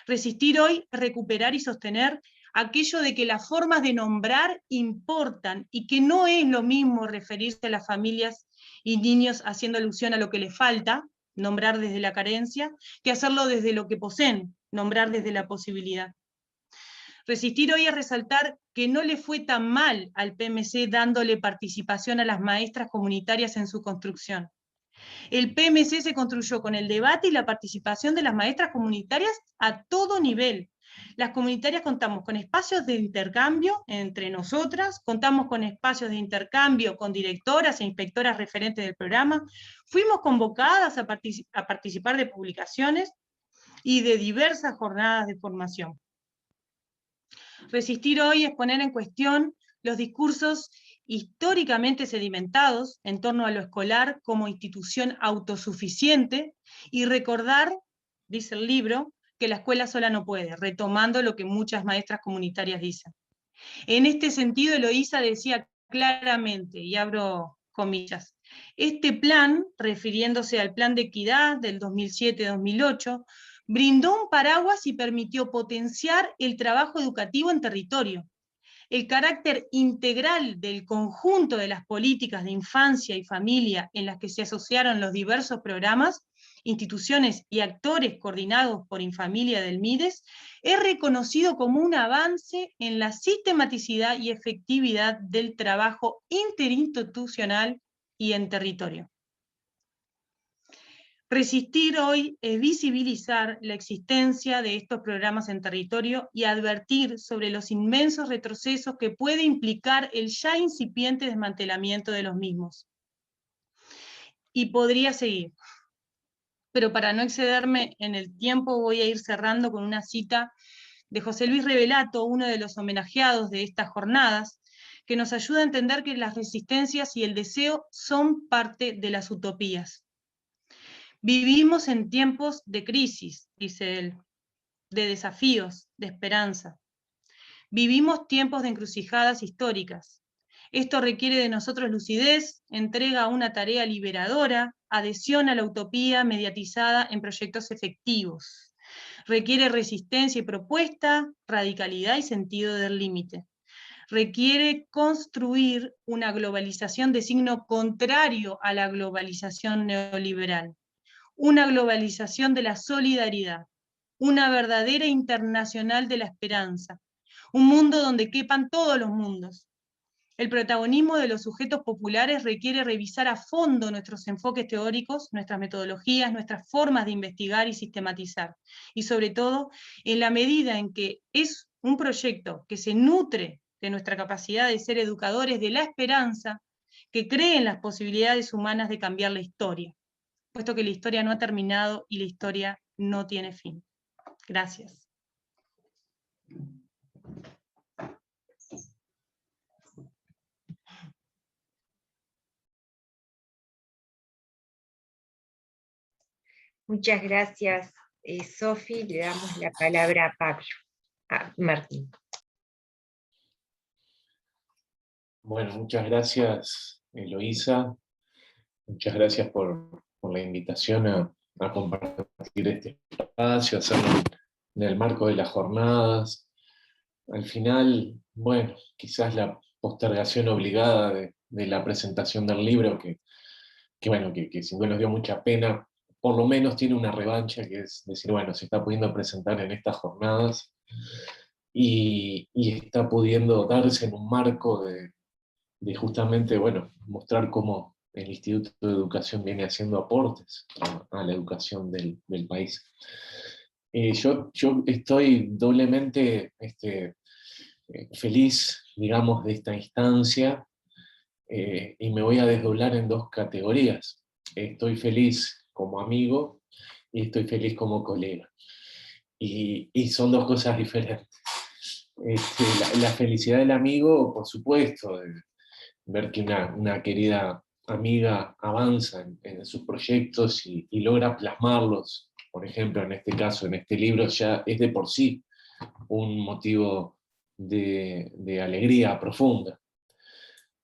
Resistir hoy es recuperar y sostener aquello de que las formas de nombrar importan y que no es lo mismo referirse a las familias y niños haciendo alusión a lo que les falta, nombrar desde la carencia, que hacerlo desde lo que poseen, nombrar desde la posibilidad. Resistir hoy es resaltar que no le fue tan mal al PMC dándole participación a las maestras comunitarias en su construcción. El PMC se construyó con el debate y la participación de las maestras comunitarias a todo nivel. Las comunitarias contamos con espacios de intercambio entre nosotras, contamos con espacios de intercambio con directoras e inspectoras referentes del programa, fuimos convocadas a participar de publicaciones y de diversas jornadas de formación. Resistir hoy es poner en cuestión los discursos históricamente sedimentados en torno a lo escolar como institución autosuficiente y recordar, dice el libro, que la escuela sola no puede, retomando lo que muchas maestras comunitarias dicen. En este sentido, Eloísa decía claramente, y abro comillas, este plan, refiriéndose al Plan de Equidad del 2007-2008, brindó un paraguas y permitió potenciar el trabajo educativo en territorio. El carácter integral del conjunto de las políticas de infancia y familia en las que se asociaron los diversos programas, instituciones y actores coordinados por Infamilia del MIDES, es reconocido como un avance en la sistematicidad y efectividad del trabajo interinstitucional y en territorio. Resistir hoy es visibilizar la existencia de estos programas en territorio y advertir sobre los inmensos retrocesos que puede implicar el ya incipiente desmantelamiento de los mismos. Y podría seguir, pero para no excederme en el tiempo voy a ir cerrando con una cita de José Luis Revelato, uno de los homenajeados de estas jornadas, que nos ayuda a entender que las resistencias y el deseo son parte de las utopías. Vivimos en tiempos de crisis, dice él, de desafíos, de esperanza. Vivimos tiempos de encrucijadas históricas. Esto requiere de nosotros lucidez, entrega a una tarea liberadora, adhesión a la utopía mediatizada en proyectos efectivos. Requiere resistencia y propuesta, radicalidad y sentido del límite. Requiere construir una globalización de signo contrario a la globalización neoliberal. Una globalización de la solidaridad, una verdadera internacional de la esperanza, un mundo donde quepan todos los mundos. El protagonismo de los sujetos populares requiere revisar a fondo nuestros enfoques teóricos, nuestras metodologías, nuestras formas de investigar y sistematizar, y sobre todo, en la medida en que es un proyecto que se nutre de nuestra capacidad de ser educadores de la esperanza, que cree en las posibilidades humanas de cambiar la historia, puesto que la historia no ha terminado y la historia no tiene fin. Gracias. Muchas gracias, Sofi. Le damos la palabra a Pablo. Martín. Bueno, muchas gracias, Eloísa. Muchas gracias por la invitación a compartir este espacio, hacerlo en el marco de las jornadas. Al final, bueno, quizás la postergación obligada de la presentación del libro, que sin duda nos dio mucha pena, por lo menos tiene una revancha, que es decir, bueno, se está pudiendo presentar en estas jornadas y está pudiendo darse en un marco de justamente, bueno, mostrar cómo el Instituto de Educación viene haciendo aportes a la educación del país. Yo estoy doblemente feliz, digamos, de esta instancia, y me voy a desdoblar en dos categorías. Estoy feliz como amigo y estoy feliz como colega. Y son dos cosas diferentes. La felicidad del amigo, por supuesto, de ver que una querida amiga avanza en sus proyectos y logra plasmarlos, por ejemplo, en este caso, en este libro, ya es de por sí un motivo de alegría profunda.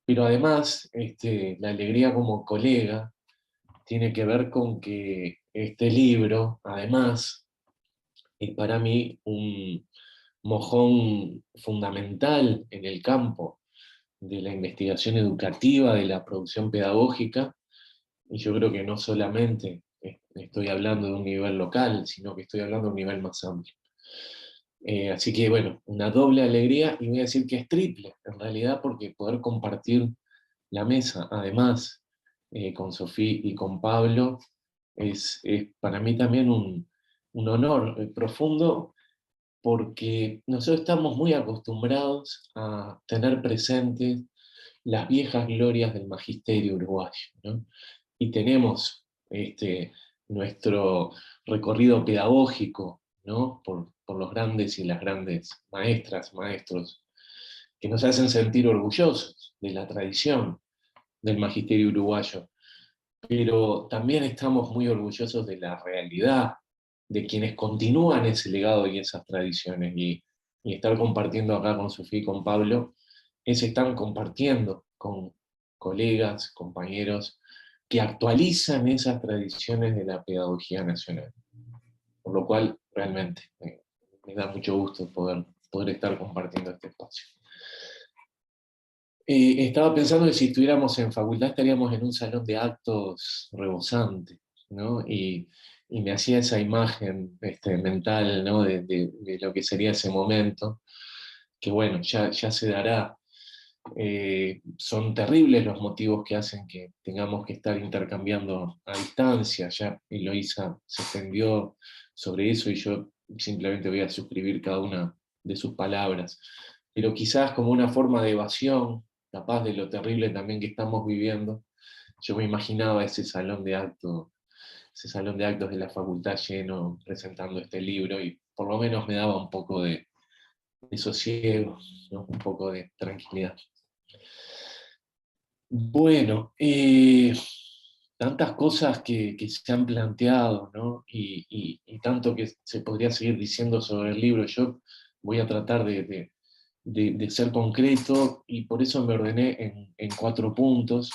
Pero además, la alegría como colega tiene que ver con que este libro, además, es para mí un mojón fundamental en el campo de la investigación educativa, de la producción pedagógica, y yo creo que no solamente estoy hablando de un nivel local, sino que estoy hablando de un nivel más amplio. Así que bueno, una doble alegría, y voy a decir que es triple, en realidad, porque poder compartir la mesa, además con Sofía y con Pablo, es para mí también un honor profundo, porque nosotros estamos muy acostumbrados a tener presentes las viejas glorias del magisterio uruguayo, ¿no? Y tenemos nuestro recorrido pedagógico, ¿no? por los grandes y las grandes maestras, maestros, que nos hacen sentir orgullosos de la tradición del magisterio uruguayo, pero también estamos muy orgullosos de la realidad, de quienes continúan ese legado y esas tradiciones, y estar compartiendo acá con Sofía y con Pablo, es estar compartiendo con colegas, compañeros, que actualizan esas tradiciones de la pedagogía nacional. Por lo cual, realmente, me da mucho gusto poder estar compartiendo este espacio. Estaba pensando que si estuviéramos en facultad estaríamos en un salón de actos rebosante, ¿no? Y me hacía esa imagen mental, ¿no? de lo que sería ese momento, que bueno, ya se dará. Son terribles los motivos que hacen que tengamos que estar intercambiando a distancia. Ya Eloísa se extendió sobre eso y yo simplemente voy a suscribir cada una de sus palabras. Pero quizás como una forma de evasión, capaz de lo terrible también que estamos viviendo, yo me imaginaba ese salón de actos de la facultad lleno presentando este libro, y por lo menos me daba un poco de sosiego, ¿no? Un poco de tranquilidad. Bueno, tantas cosas que se han planteado, ¿no? Y tanto que se podría seguir diciendo sobre el libro. Yo voy a tratar de ser concreto, y por eso me ordené en 4 puntos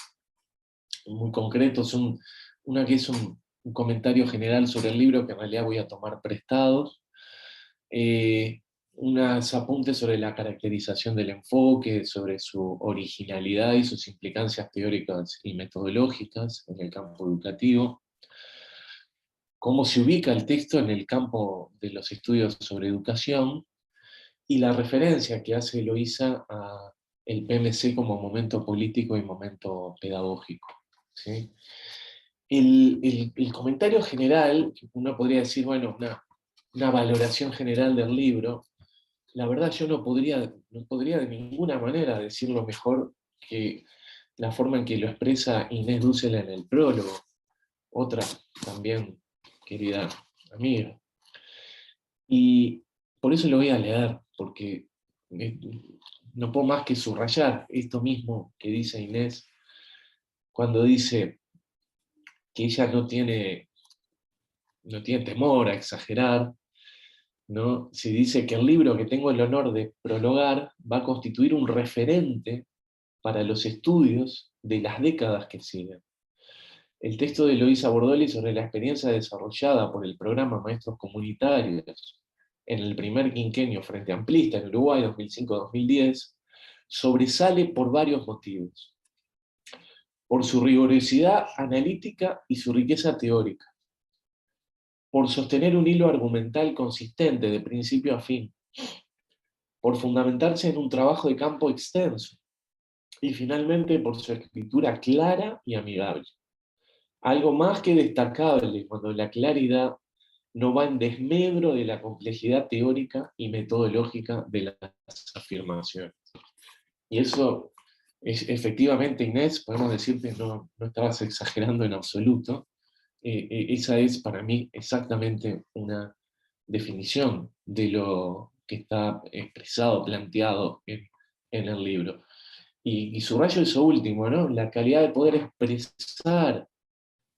muy concretos. Una que es un comentario general sobre el libro, que en realidad voy a tomar prestado. Unos apuntes sobre la caracterización del enfoque, sobre su originalidad y sus implicancias teóricas y metodológicas en el campo educativo. Cómo se ubica el texto en el campo de los estudios sobre educación, y la referencia que hace Eloísa a el PMC como momento político y momento pedagógico, ¿sí? El comentario general, uno podría decir, bueno, una valoración general del libro. La verdad yo no podría de ninguna manera decirlo mejor que la forma en que lo expresa Inés Dussel en el prólogo, otra también querida amiga. Y por eso lo voy a leer, porque no puedo más que subrayar esto mismo que dice Inés, cuando dice que ella no tiene temor a exagerar, ¿no? Se dice que el libro que tengo el honor de prologar va a constituir un referente para los estudios de las décadas que siguen. El texto de Eloísa Bordoli sobre la experiencia desarrollada por el programa Maestros Comunitarios en el primer quinquenio Frente Amplista en Uruguay 2005-2010 sobresale por varios motivos. Por su rigurosidad analítica y su riqueza teórica. Por sostener un hilo argumental consistente de principio a fin, por fundamentarse en un trabajo de campo extenso, y finalmente por su escritura clara y amigable. Algo más que destacable cuando la claridad no va en desmedro de la complejidad teórica y metodológica de las afirmaciones. Y eso, efectivamente, Inés, podemos decirte, no estabas exagerando en absoluto. Esa es para mí exactamente una definición de lo que está expresado, planteado en el libro. Y subrayo eso último, ¿no? La calidad de poder expresar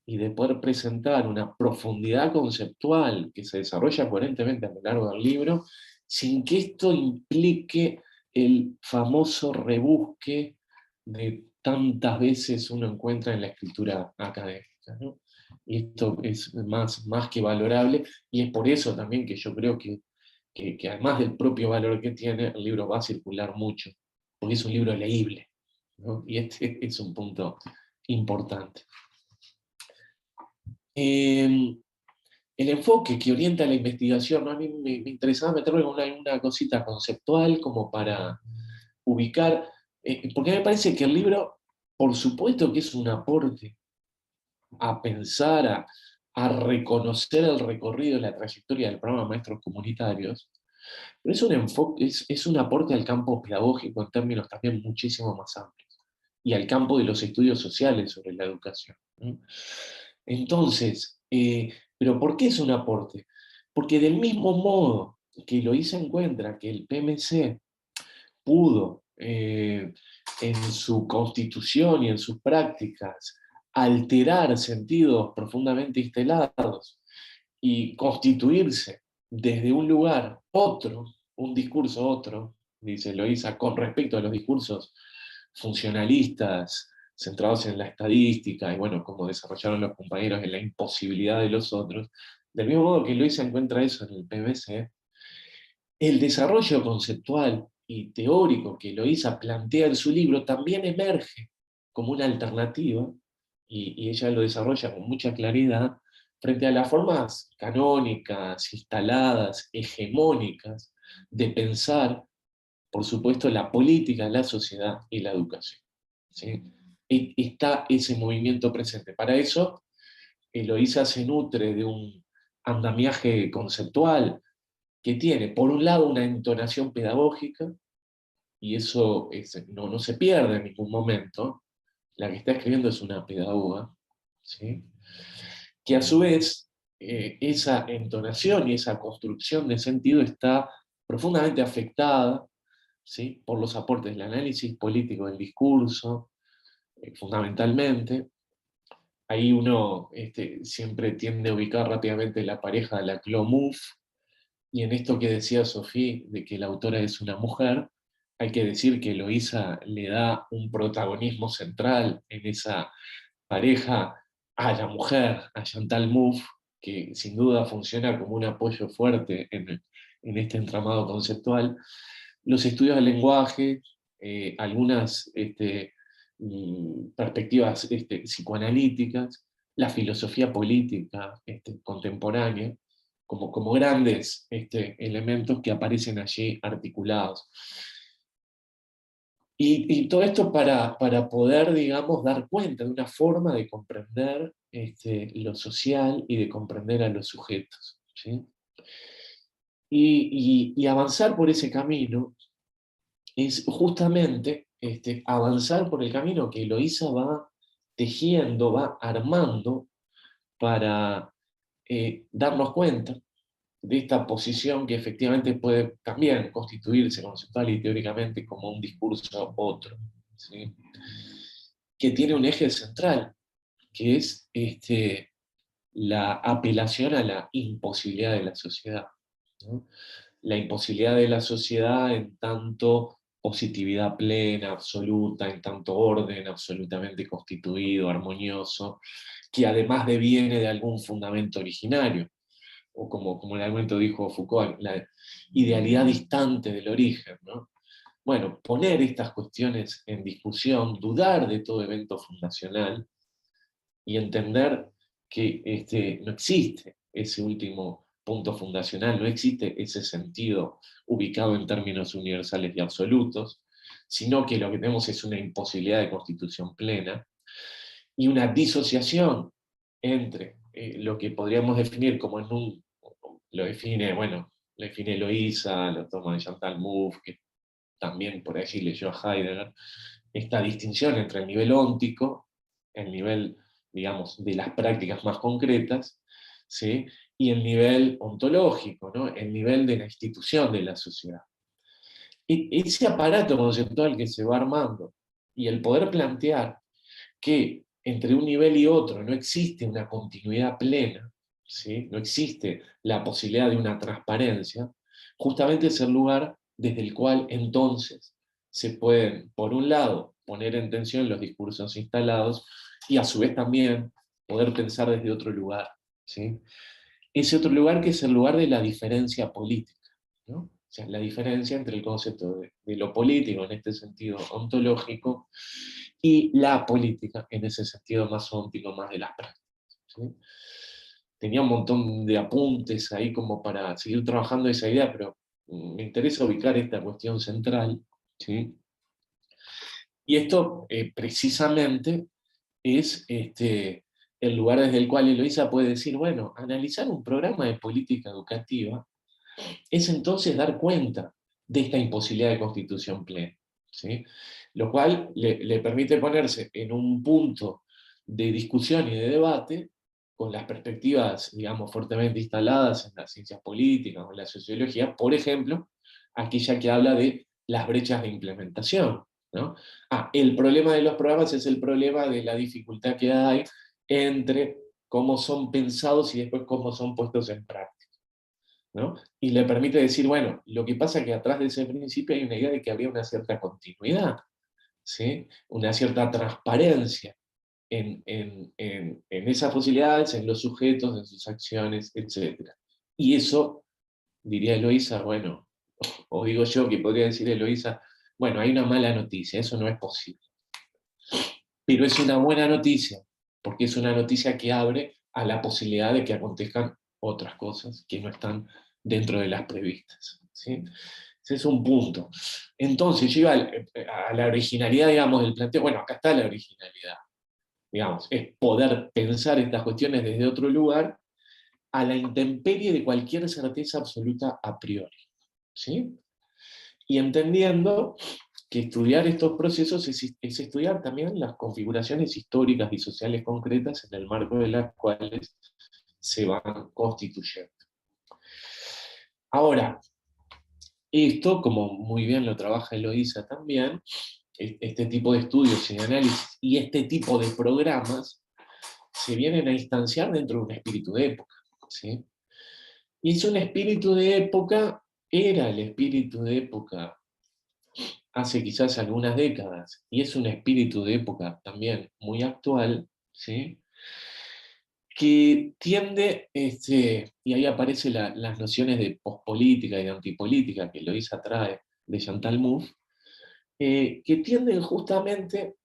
y de poder presentar una profundidad conceptual que se desarrolla coherentemente a lo largo del libro, sin que esto implique el famoso rebusque de tantas veces uno encuentra en la escritura académica, ¿no? Y esto es más que valorable, y es por eso también que yo creo que además del propio valor que tiene, el libro va a circular mucho, porque es un libro leíble, ¿no? Y este es un punto importante. El enfoque que orienta la investigación, ¿no? A mí me interesaba meterlo en una cosita conceptual como para ubicar, porque me parece que el libro, por supuesto que es un aporte a pensar, a reconocer el recorrido y la trayectoria del programa Maestros Comunitarios, pero es un enfoque, es un aporte al campo pedagógico en términos también muchísimo más amplios, y al campo de los estudios sociales sobre la educación, ¿no? Entonces, ¿pero por qué es un aporte? Porque del mismo modo que Eloísa encuentra que el PMC pudo, en su constitución y en sus prácticas, alterar sentidos profundamente instalados y constituirse desde un lugar otro, un discurso otro, dice Eloísa, con respecto a los discursos funcionalistas, centrados en la estadística, y bueno, como desarrollaron los compañeros, en la imposibilidad de los otros, del mismo modo que Eloísa encuentra eso en el PMC, el desarrollo conceptual y teórico que Eloísa plantea en su libro también emerge como una alternativa, y ella lo desarrolla con mucha claridad, frente a las formas canónicas, instaladas, hegemónicas, de pensar, por supuesto, la política, la sociedad y la educación, ¿sí? Está ese movimiento presente. Para eso, Eloísa se nutre de un andamiaje conceptual que tiene, por un lado, una entonación pedagógica, y eso no se pierde en ningún momento. La que está escribiendo es una pedagoga, ¿sí? Que a su vez, esa entonación y esa construcción de sentido está profundamente afectada, ¿sí?, por los aportes del análisis político del discurso, fundamentalmente. Ahí uno siempre tiende a ubicar rápidamente la pareja de la Clomuf, y en esto que decía Sofía, de que la autora es una mujer, hay que decir que Eloísa le da un protagonismo central en esa pareja a la mujer, a Chantal Mouffe, que sin duda funciona como un apoyo fuerte en este entramado conceptual. Los estudios del lenguaje, algunas perspectivas psicoanalíticas, la filosofía política contemporánea, como grandes elementos que aparecen allí articulados. Y todo esto para poder, digamos, dar cuenta de una forma de comprender lo social y de comprender a los sujetos, ¿sí? Y avanzar por ese camino es justamente avanzar por el camino que Eloísa va tejiendo, va armando para darnos cuenta de esta posición que efectivamente puede también constituirse conceptual y teóricamente como un discurso otro, ¿sí? Que tiene un eje central, que es la apelación a la imposibilidad de la sociedad, ¿no? La imposibilidad de la sociedad en tanto positividad plena, absoluta, en tanto orden absolutamente constituido, armonioso, que además deviene de algún fundamento originario, o como en algún momento dijo Foucault, la idealidad distante del origen, ¿no? Bueno, poner estas cuestiones en discusión, dudar de todo evento fundacional y entender que no existe ese último punto fundacional, no existe ese sentido ubicado en términos universales y absolutos, sino que lo que tenemos es una imposibilidad de constitución plena y una disociación entre lo que podríamos definir como lo define Eloísa, lo toma de Chantal Mouffe, que también por allí leyó a Heidegger, esta distinción entre el nivel óntico, el nivel, digamos, de las prácticas más concretas, ¿sí?, y el nivel ontológico, ¿no?, el nivel de la institución de la sociedad. Ese aparato conceptual que se va armando, y el poder plantear que entre un nivel y otro no existe una continuidad plena, ¿sí?, no existe la posibilidad de una transparencia, justamente es el lugar desde el cual entonces se pueden, por un lado, poner en tensión los discursos instalados, y a su vez también poder pensar desde otro lugar, ¿sí? Ese otro lugar que es el lugar de la diferencia política, ¿no? O sea, la diferencia entre el concepto de lo político, en este sentido ontológico, y la política, en ese sentido más óntico, más de las prácticas, ¿sí? Tenía un montón de apuntes ahí como para seguir trabajando esa idea, pero me interesa ubicar esta cuestión central, ¿sí? Y esto precisamente es el lugar desde el cual Eloísa puede decir, bueno, analizar un programa de política educativa es entonces dar cuenta de esta imposibilidad de constitución plena, ¿sí? Lo cual le permite ponerse en un punto de discusión y de debate con las perspectivas, digamos, fuertemente instaladas en las ciencias políticas o en la sociología, por ejemplo, aquella que habla de las brechas de implementación, ¿no? El problema de los programas es el problema de la dificultad que hay entre cómo son pensados y después cómo son puestos en práctica, ¿no? Y le permite decir, bueno, lo que pasa es que atrás de ese principio hay una idea de que habría una cierta continuidad, ¿sí? Una cierta transparencia en esas posibilidades, en los sujetos, en sus acciones, etc. Y eso, diría Eloísa, bueno, o digo yo que podría decir Eloísa, bueno, hay una mala noticia, eso no es posible. Pero es una buena noticia, porque es una noticia que abre a la posibilidad de que acontezcan otras cosas que no están dentro de las previstas, ¿sí? Ese es un punto. Entonces, yo iba a la originalidad, digamos, del planteo. Bueno, acá está la originalidad, digamos, es poder pensar estas cuestiones desde otro lugar, a la intemperie de cualquier certeza absoluta a priori, ¿sí? Y entendiendo que estudiar estos procesos es estudiar también las configuraciones históricas y sociales concretas en el marco de las cuales se van constituyendo. Ahora, esto, como muy bien lo trabaja Eloísa también, este tipo de estudios y de análisis y este tipo de programas se vienen a instanciar dentro de un espíritu de época, ¿sí? Y es un espíritu de época, era el espíritu de época hace quizás algunas décadas, y es un espíritu de época también muy actual, ¿sí? Que tiende, y ahí aparecen las nociones de pospolítica y de antipolítica que Eloísa trae de Chantal Mouffe, que tienden justamente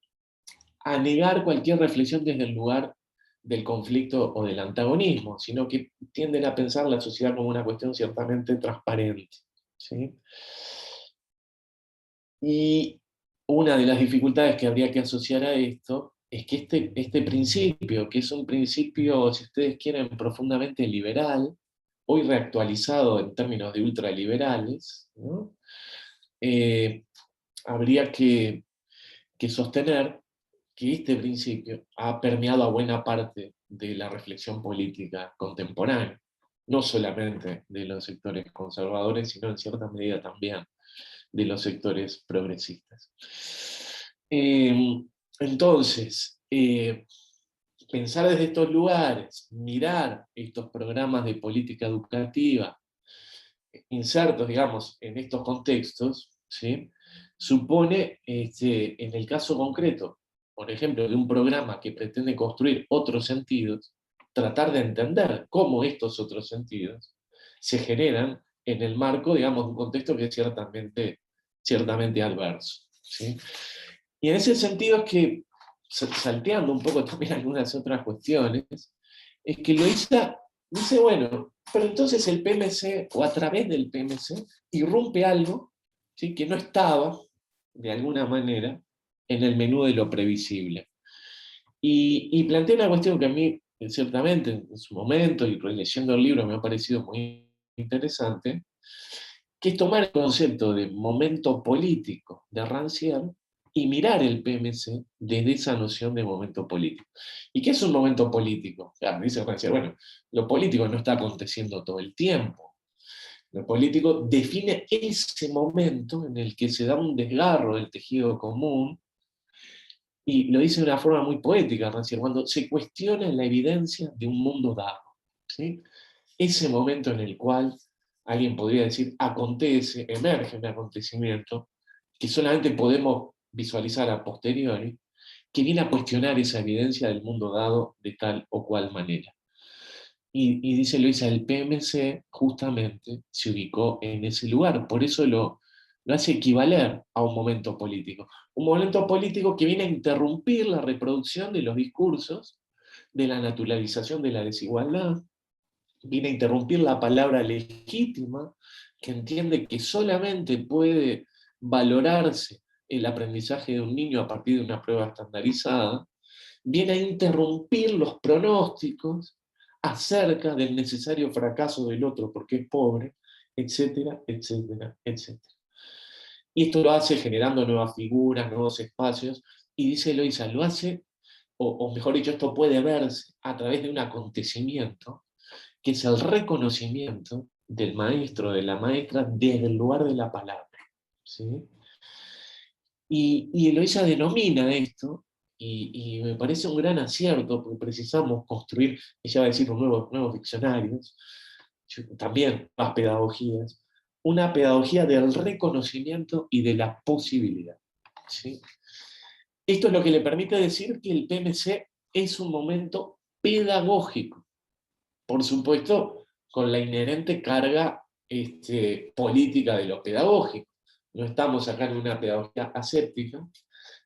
a negar cualquier reflexión desde el lugar del conflicto o del antagonismo, sino que tienden a pensar la sociedad como una cuestión ciertamente transparente, ¿sí? Y una de las dificultades que habría que asociar a esto es que este principio, que es un principio, si ustedes quieren, profundamente liberal, hoy reactualizado en términos de ultraliberales, ¿no? Habría que sostener que este principio ha permeado a buena parte de la reflexión política contemporánea, no solamente de los sectores conservadores, sino en cierta medida también de los sectores progresistas. Entonces, pensar desde estos lugares, mirar estos programas de política educativa insertos, digamos, en estos contextos, ¿sí? Supone, en el caso concreto, por ejemplo, de un programa que pretende construir otros sentidos, tratar de entender cómo estos otros sentidos se generan en el marco, digamos, de un contexto que es ciertamente adverso, ¿sí? Y en ese sentido es que, salteando un poco también algunas otras cuestiones, es que Eloísa dice, bueno, pero entonces el PMC, o a través del PMC, irrumpe algo, ¿sí?, que no estaba, de alguna manera, en el menú de lo previsible. Y plantea una cuestión que a mí, ciertamente, en su momento, y releyendo el libro, me ha parecido muy interesante, que es tomar el concepto de momento político de Rancière y mirar el PMC desde esa noción de momento político. ¿Y qué es un momento político? Claro, dice Rancière, bueno, lo político no está aconteciendo todo el tiempo. Lo político define ese momento en el que se da un desgarro del tejido común, y lo dice de una forma muy poética, Rancière, cuando se cuestiona la evidencia de un mundo dado, ¿sí? Ese momento en el cual alguien podría decir, acontece, emerge un acontecimiento que solamente podemos visualizar a posteriori, que viene a cuestionar esa evidencia del mundo dado de tal o cual manera. Y dice Eloísa, el PMC justamente se ubicó en ese lugar, por eso lo hace equivaler a un momento político. Un momento político que viene a interrumpir la reproducción de los discursos, de la naturalización de la desigualdad, viene a interrumpir la palabra legítima, que entiende que solamente puede valorarse el aprendizaje de un niño a partir de una prueba estandarizada, viene a interrumpir los pronósticos acerca del necesario fracaso del otro porque es pobre, etcétera, etcétera, etcétera. Y esto lo hace generando nuevas figuras, nuevos espacios, y dice Eloísa, lo hace, o mejor dicho, esto puede verse a través de un acontecimiento, que es el reconocimiento del maestro, de la maestra, desde el lugar de la palabra. ¿Sí? Y Eloísa denomina esto, y me parece un gran acierto, porque precisamos construir, ella va a decir, nuevos diccionarios, también más pedagogías, una pedagogía del reconocimiento y de la posibilidad. ¿Sí? Esto es lo que le permite decir que el PMC es un momento pedagógico, por supuesto, con la inherente carga política de lo pedagógico. No estamos acá en una pedagogía aséptica,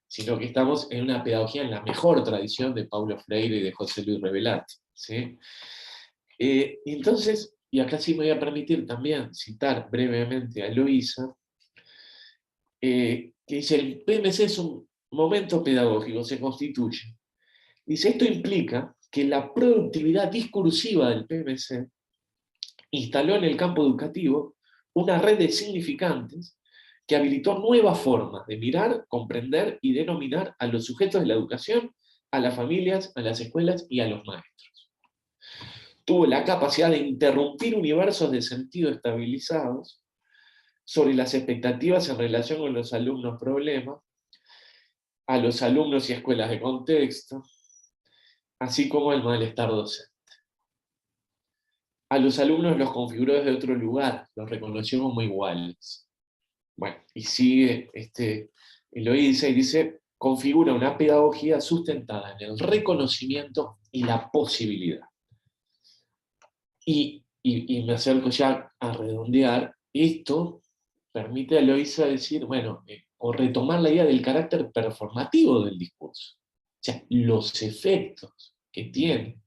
sino que estamos en una pedagogía en la mejor tradición de Paulo Freire y de José Luis Revelati. ¿Sí? Entonces, y acá sí me voy a permitir también citar brevemente a Eloísa, que dice, el PMC es un momento pedagógico, se constituye. Dice, esto implica que la productividad discursiva del PMC instaló en el campo educativo una red de significantes que habilitó nuevas formas de mirar, comprender y denominar a los sujetos de la educación, a las familias, a las escuelas y a los maestros. Tuvo la capacidad de interrumpir universos de sentido estabilizados sobre las expectativas en relación con los alumnos problemas, a los alumnos y escuelas de contexto, así como el malestar docente. A los alumnos los configuró desde otro lugar, los reconoció como iguales. Bueno, y sigue Eloísa y dice, configura una pedagogía sustentada en el reconocimiento y la posibilidad. Y me acerco ya a redondear, esto permite a Eloísa decir, bueno, o retomar la idea del carácter performativo del discurso. O sea, los efectos que tiene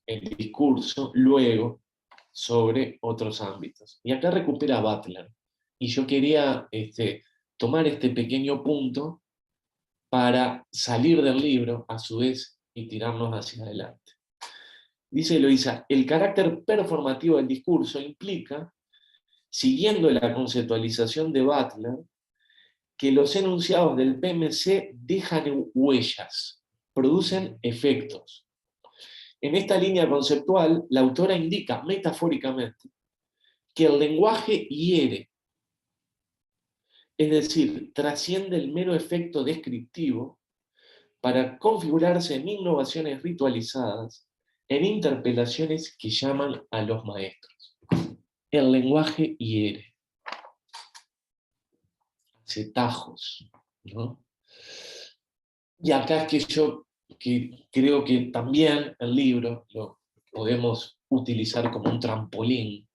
el discurso luego sobre otros ámbitos. Y acá recupera Butler. Y yo quería tomar este pequeño punto para salir del libro, a su vez, y tirarnos hacia adelante. Dice Eloísa, el carácter performativo del discurso implica, siguiendo la conceptualización de Butler, que los enunciados del PMC dejan huellas, producen efectos. En esta línea conceptual, la autora indica metafóricamente que el lenguaje hiere, es decir, trasciende el mero efecto descriptivo para configurarse en innovaciones ritualizadas, en interpelaciones que llaman a los maestros. El lenguaje hiere, hace tajos, ¿no? Y acá es que yo creo que también el libro lo podemos utilizar como un trampolín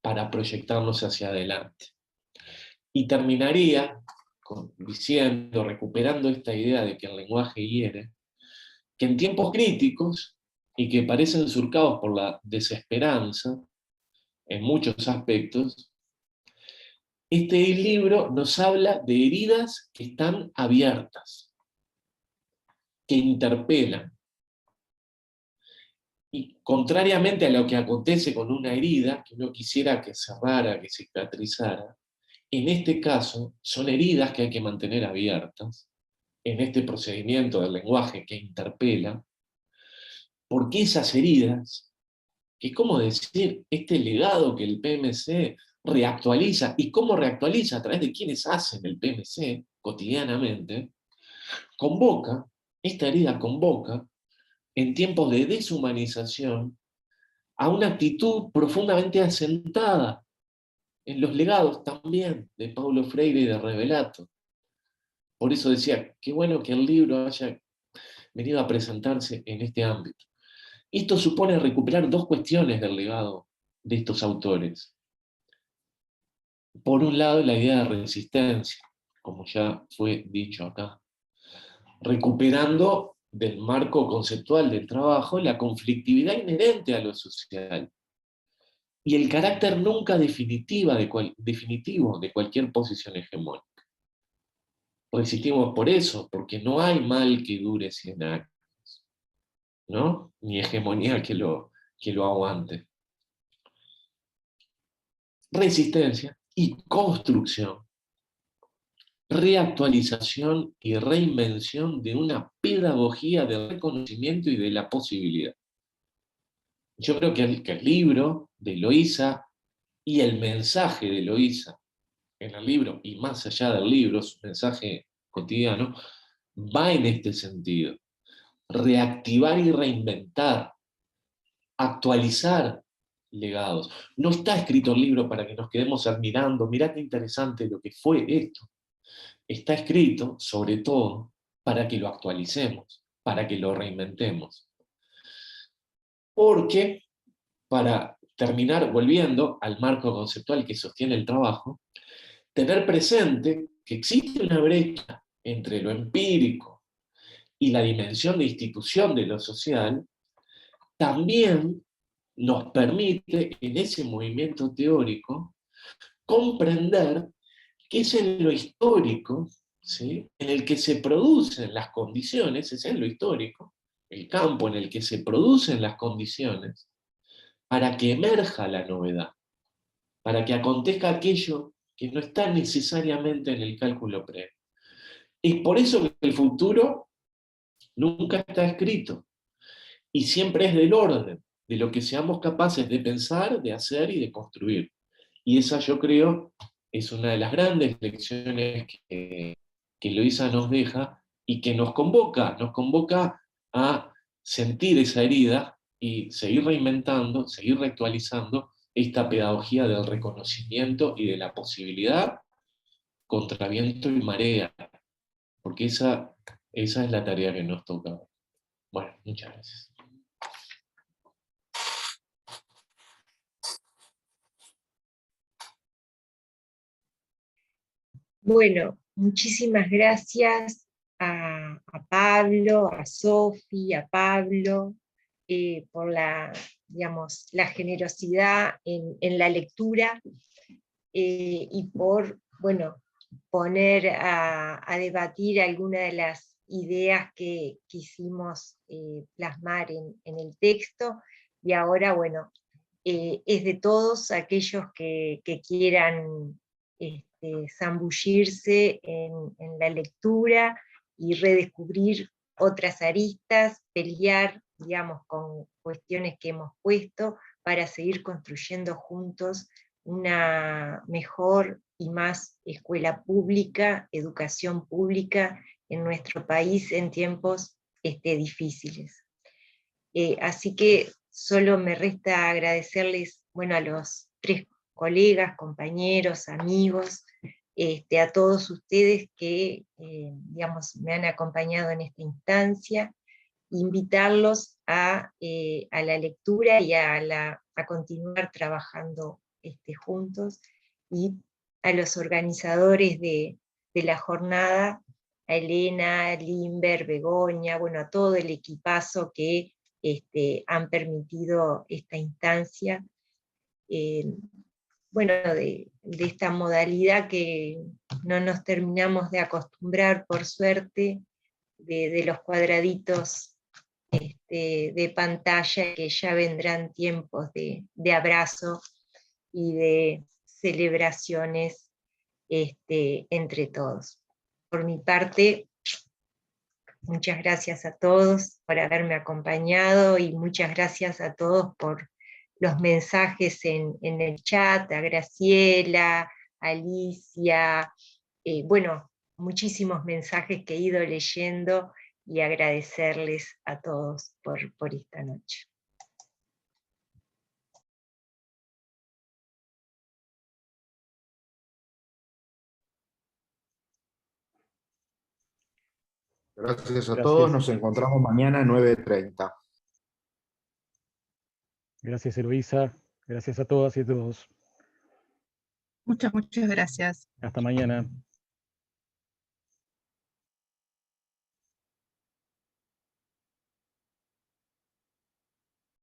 para proyectarnos hacia adelante. Y terminaría diciendo, recuperando esta idea de que el lenguaje hiere, que en tiempos críticos, y que parecen surcados por la desesperanza, en muchos aspectos, este libro nos habla de heridas que están abiertas, que interpelan. Y contrariamente a lo que acontece con una herida, que uno quisiera que cerrara, que cicatrizara, en este caso son heridas que hay que mantener abiertas, en este procedimiento del lenguaje que interpela, porque esas heridas, que es como decir, este legado que el PMC reactualiza, y cómo reactualiza a través de quienes hacen el PMC cotidianamente, esta herida convoca, en tiempos de deshumanización, a una actitud profundamente asentada en los legados también de Paulo Freire y de Revelato. Por eso decía, qué bueno que el libro haya venido a presentarse en este ámbito. Esto supone recuperar dos cuestiones del legado de estos autores. Por un lado, la idea de resistencia, como ya fue dicho acá, recuperando del marco conceptual del trabajo la conflictividad inherente a lo social y el carácter nunca definitivo de cualquier posición hegemónica. Resistimos por eso, porque no hay mal que dure 100 años. ¿no? Ni hegemonía que lo aguante. Resistencia y construcción, reactualización y reinvención de una pedagogía del reconocimiento y de la posibilidad. Yo creo que el libro de Eloísa y el mensaje de Eloísa en el libro, y más allá del libro, su mensaje cotidiano, va en este sentido. Reactivar y reinventar, actualizar legados. No está escrito el libro para que nos quedemos admirando, mirá qué interesante lo que fue esto. Está escrito, sobre todo, para que lo actualicemos, para que lo reinventemos. Porque, para terminar volviendo al marco conceptual que sostiene el trabajo, tener presente que existe una brecha entre lo empírico y la dimensión de institución de lo social, también nos permite, en ese movimiento teórico, comprender que es en lo histórico, ¿sí?, en el que se producen las condiciones, es en lo histórico, el campo en el que se producen las condiciones, para que emerja la novedad, para que acontezca aquello que no está necesariamente en el cálculo previo. Es por eso que el futuro nunca está escrito, y siempre es del orden, de lo que seamos capaces de pensar, de hacer y de construir. Y esa, yo creo, es una de las grandes lecciones que Eloísa nos deja y que nos convoca a sentir esa herida y seguir reinventando, seguir reactualizando esta pedagogía del reconocimiento y de la posibilidad contra viento y marea, porque esa es la tarea que nos toca. Bueno, muchas gracias. Bueno, muchísimas gracias a Pablo, a Sofi, a Pablo, por digamos, la generosidad en la lectura y por, bueno, poner a debatir algunas de las ideas que quisimos plasmar en el texto. Y ahora, bueno, es de todos aquellos que quieran zambullirse en la lectura y redescubrir otras aristas, pelear, digamos, con cuestiones que hemos puesto para seguir construyendo juntos una mejor y más escuela pública, educación pública en nuestro país en tiempos difíciles. Así que solo me resta agradecerles, bueno, a los tres colegas, compañeros, amigos, a todos ustedes que, digamos, me han acompañado en esta instancia, invitarlos a la lectura y a continuar trabajando juntos, y a los organizadores de la jornada, a Elena, a Limber, Begoña, bueno, a todo el equipazo que han permitido esta instancia, bueno, de esta modalidad que no nos terminamos de acostumbrar, por suerte, de los cuadraditos de pantalla, que ya vendrán tiempos de abrazo y de celebraciones entre todos. Por mi parte, muchas gracias a todos por haberme acompañado, y muchas gracias a todos por los mensajes en el chat, a Graciela, a Alicia, bueno, muchísimos mensajes que he ido leyendo, y agradecerles a todos por esta noche. Gracias a Gracias. todos, nos encontramos mañana a 9:30. Gracias, Eloísa. Gracias a todas y a todos. Muchas gracias. Hasta mañana.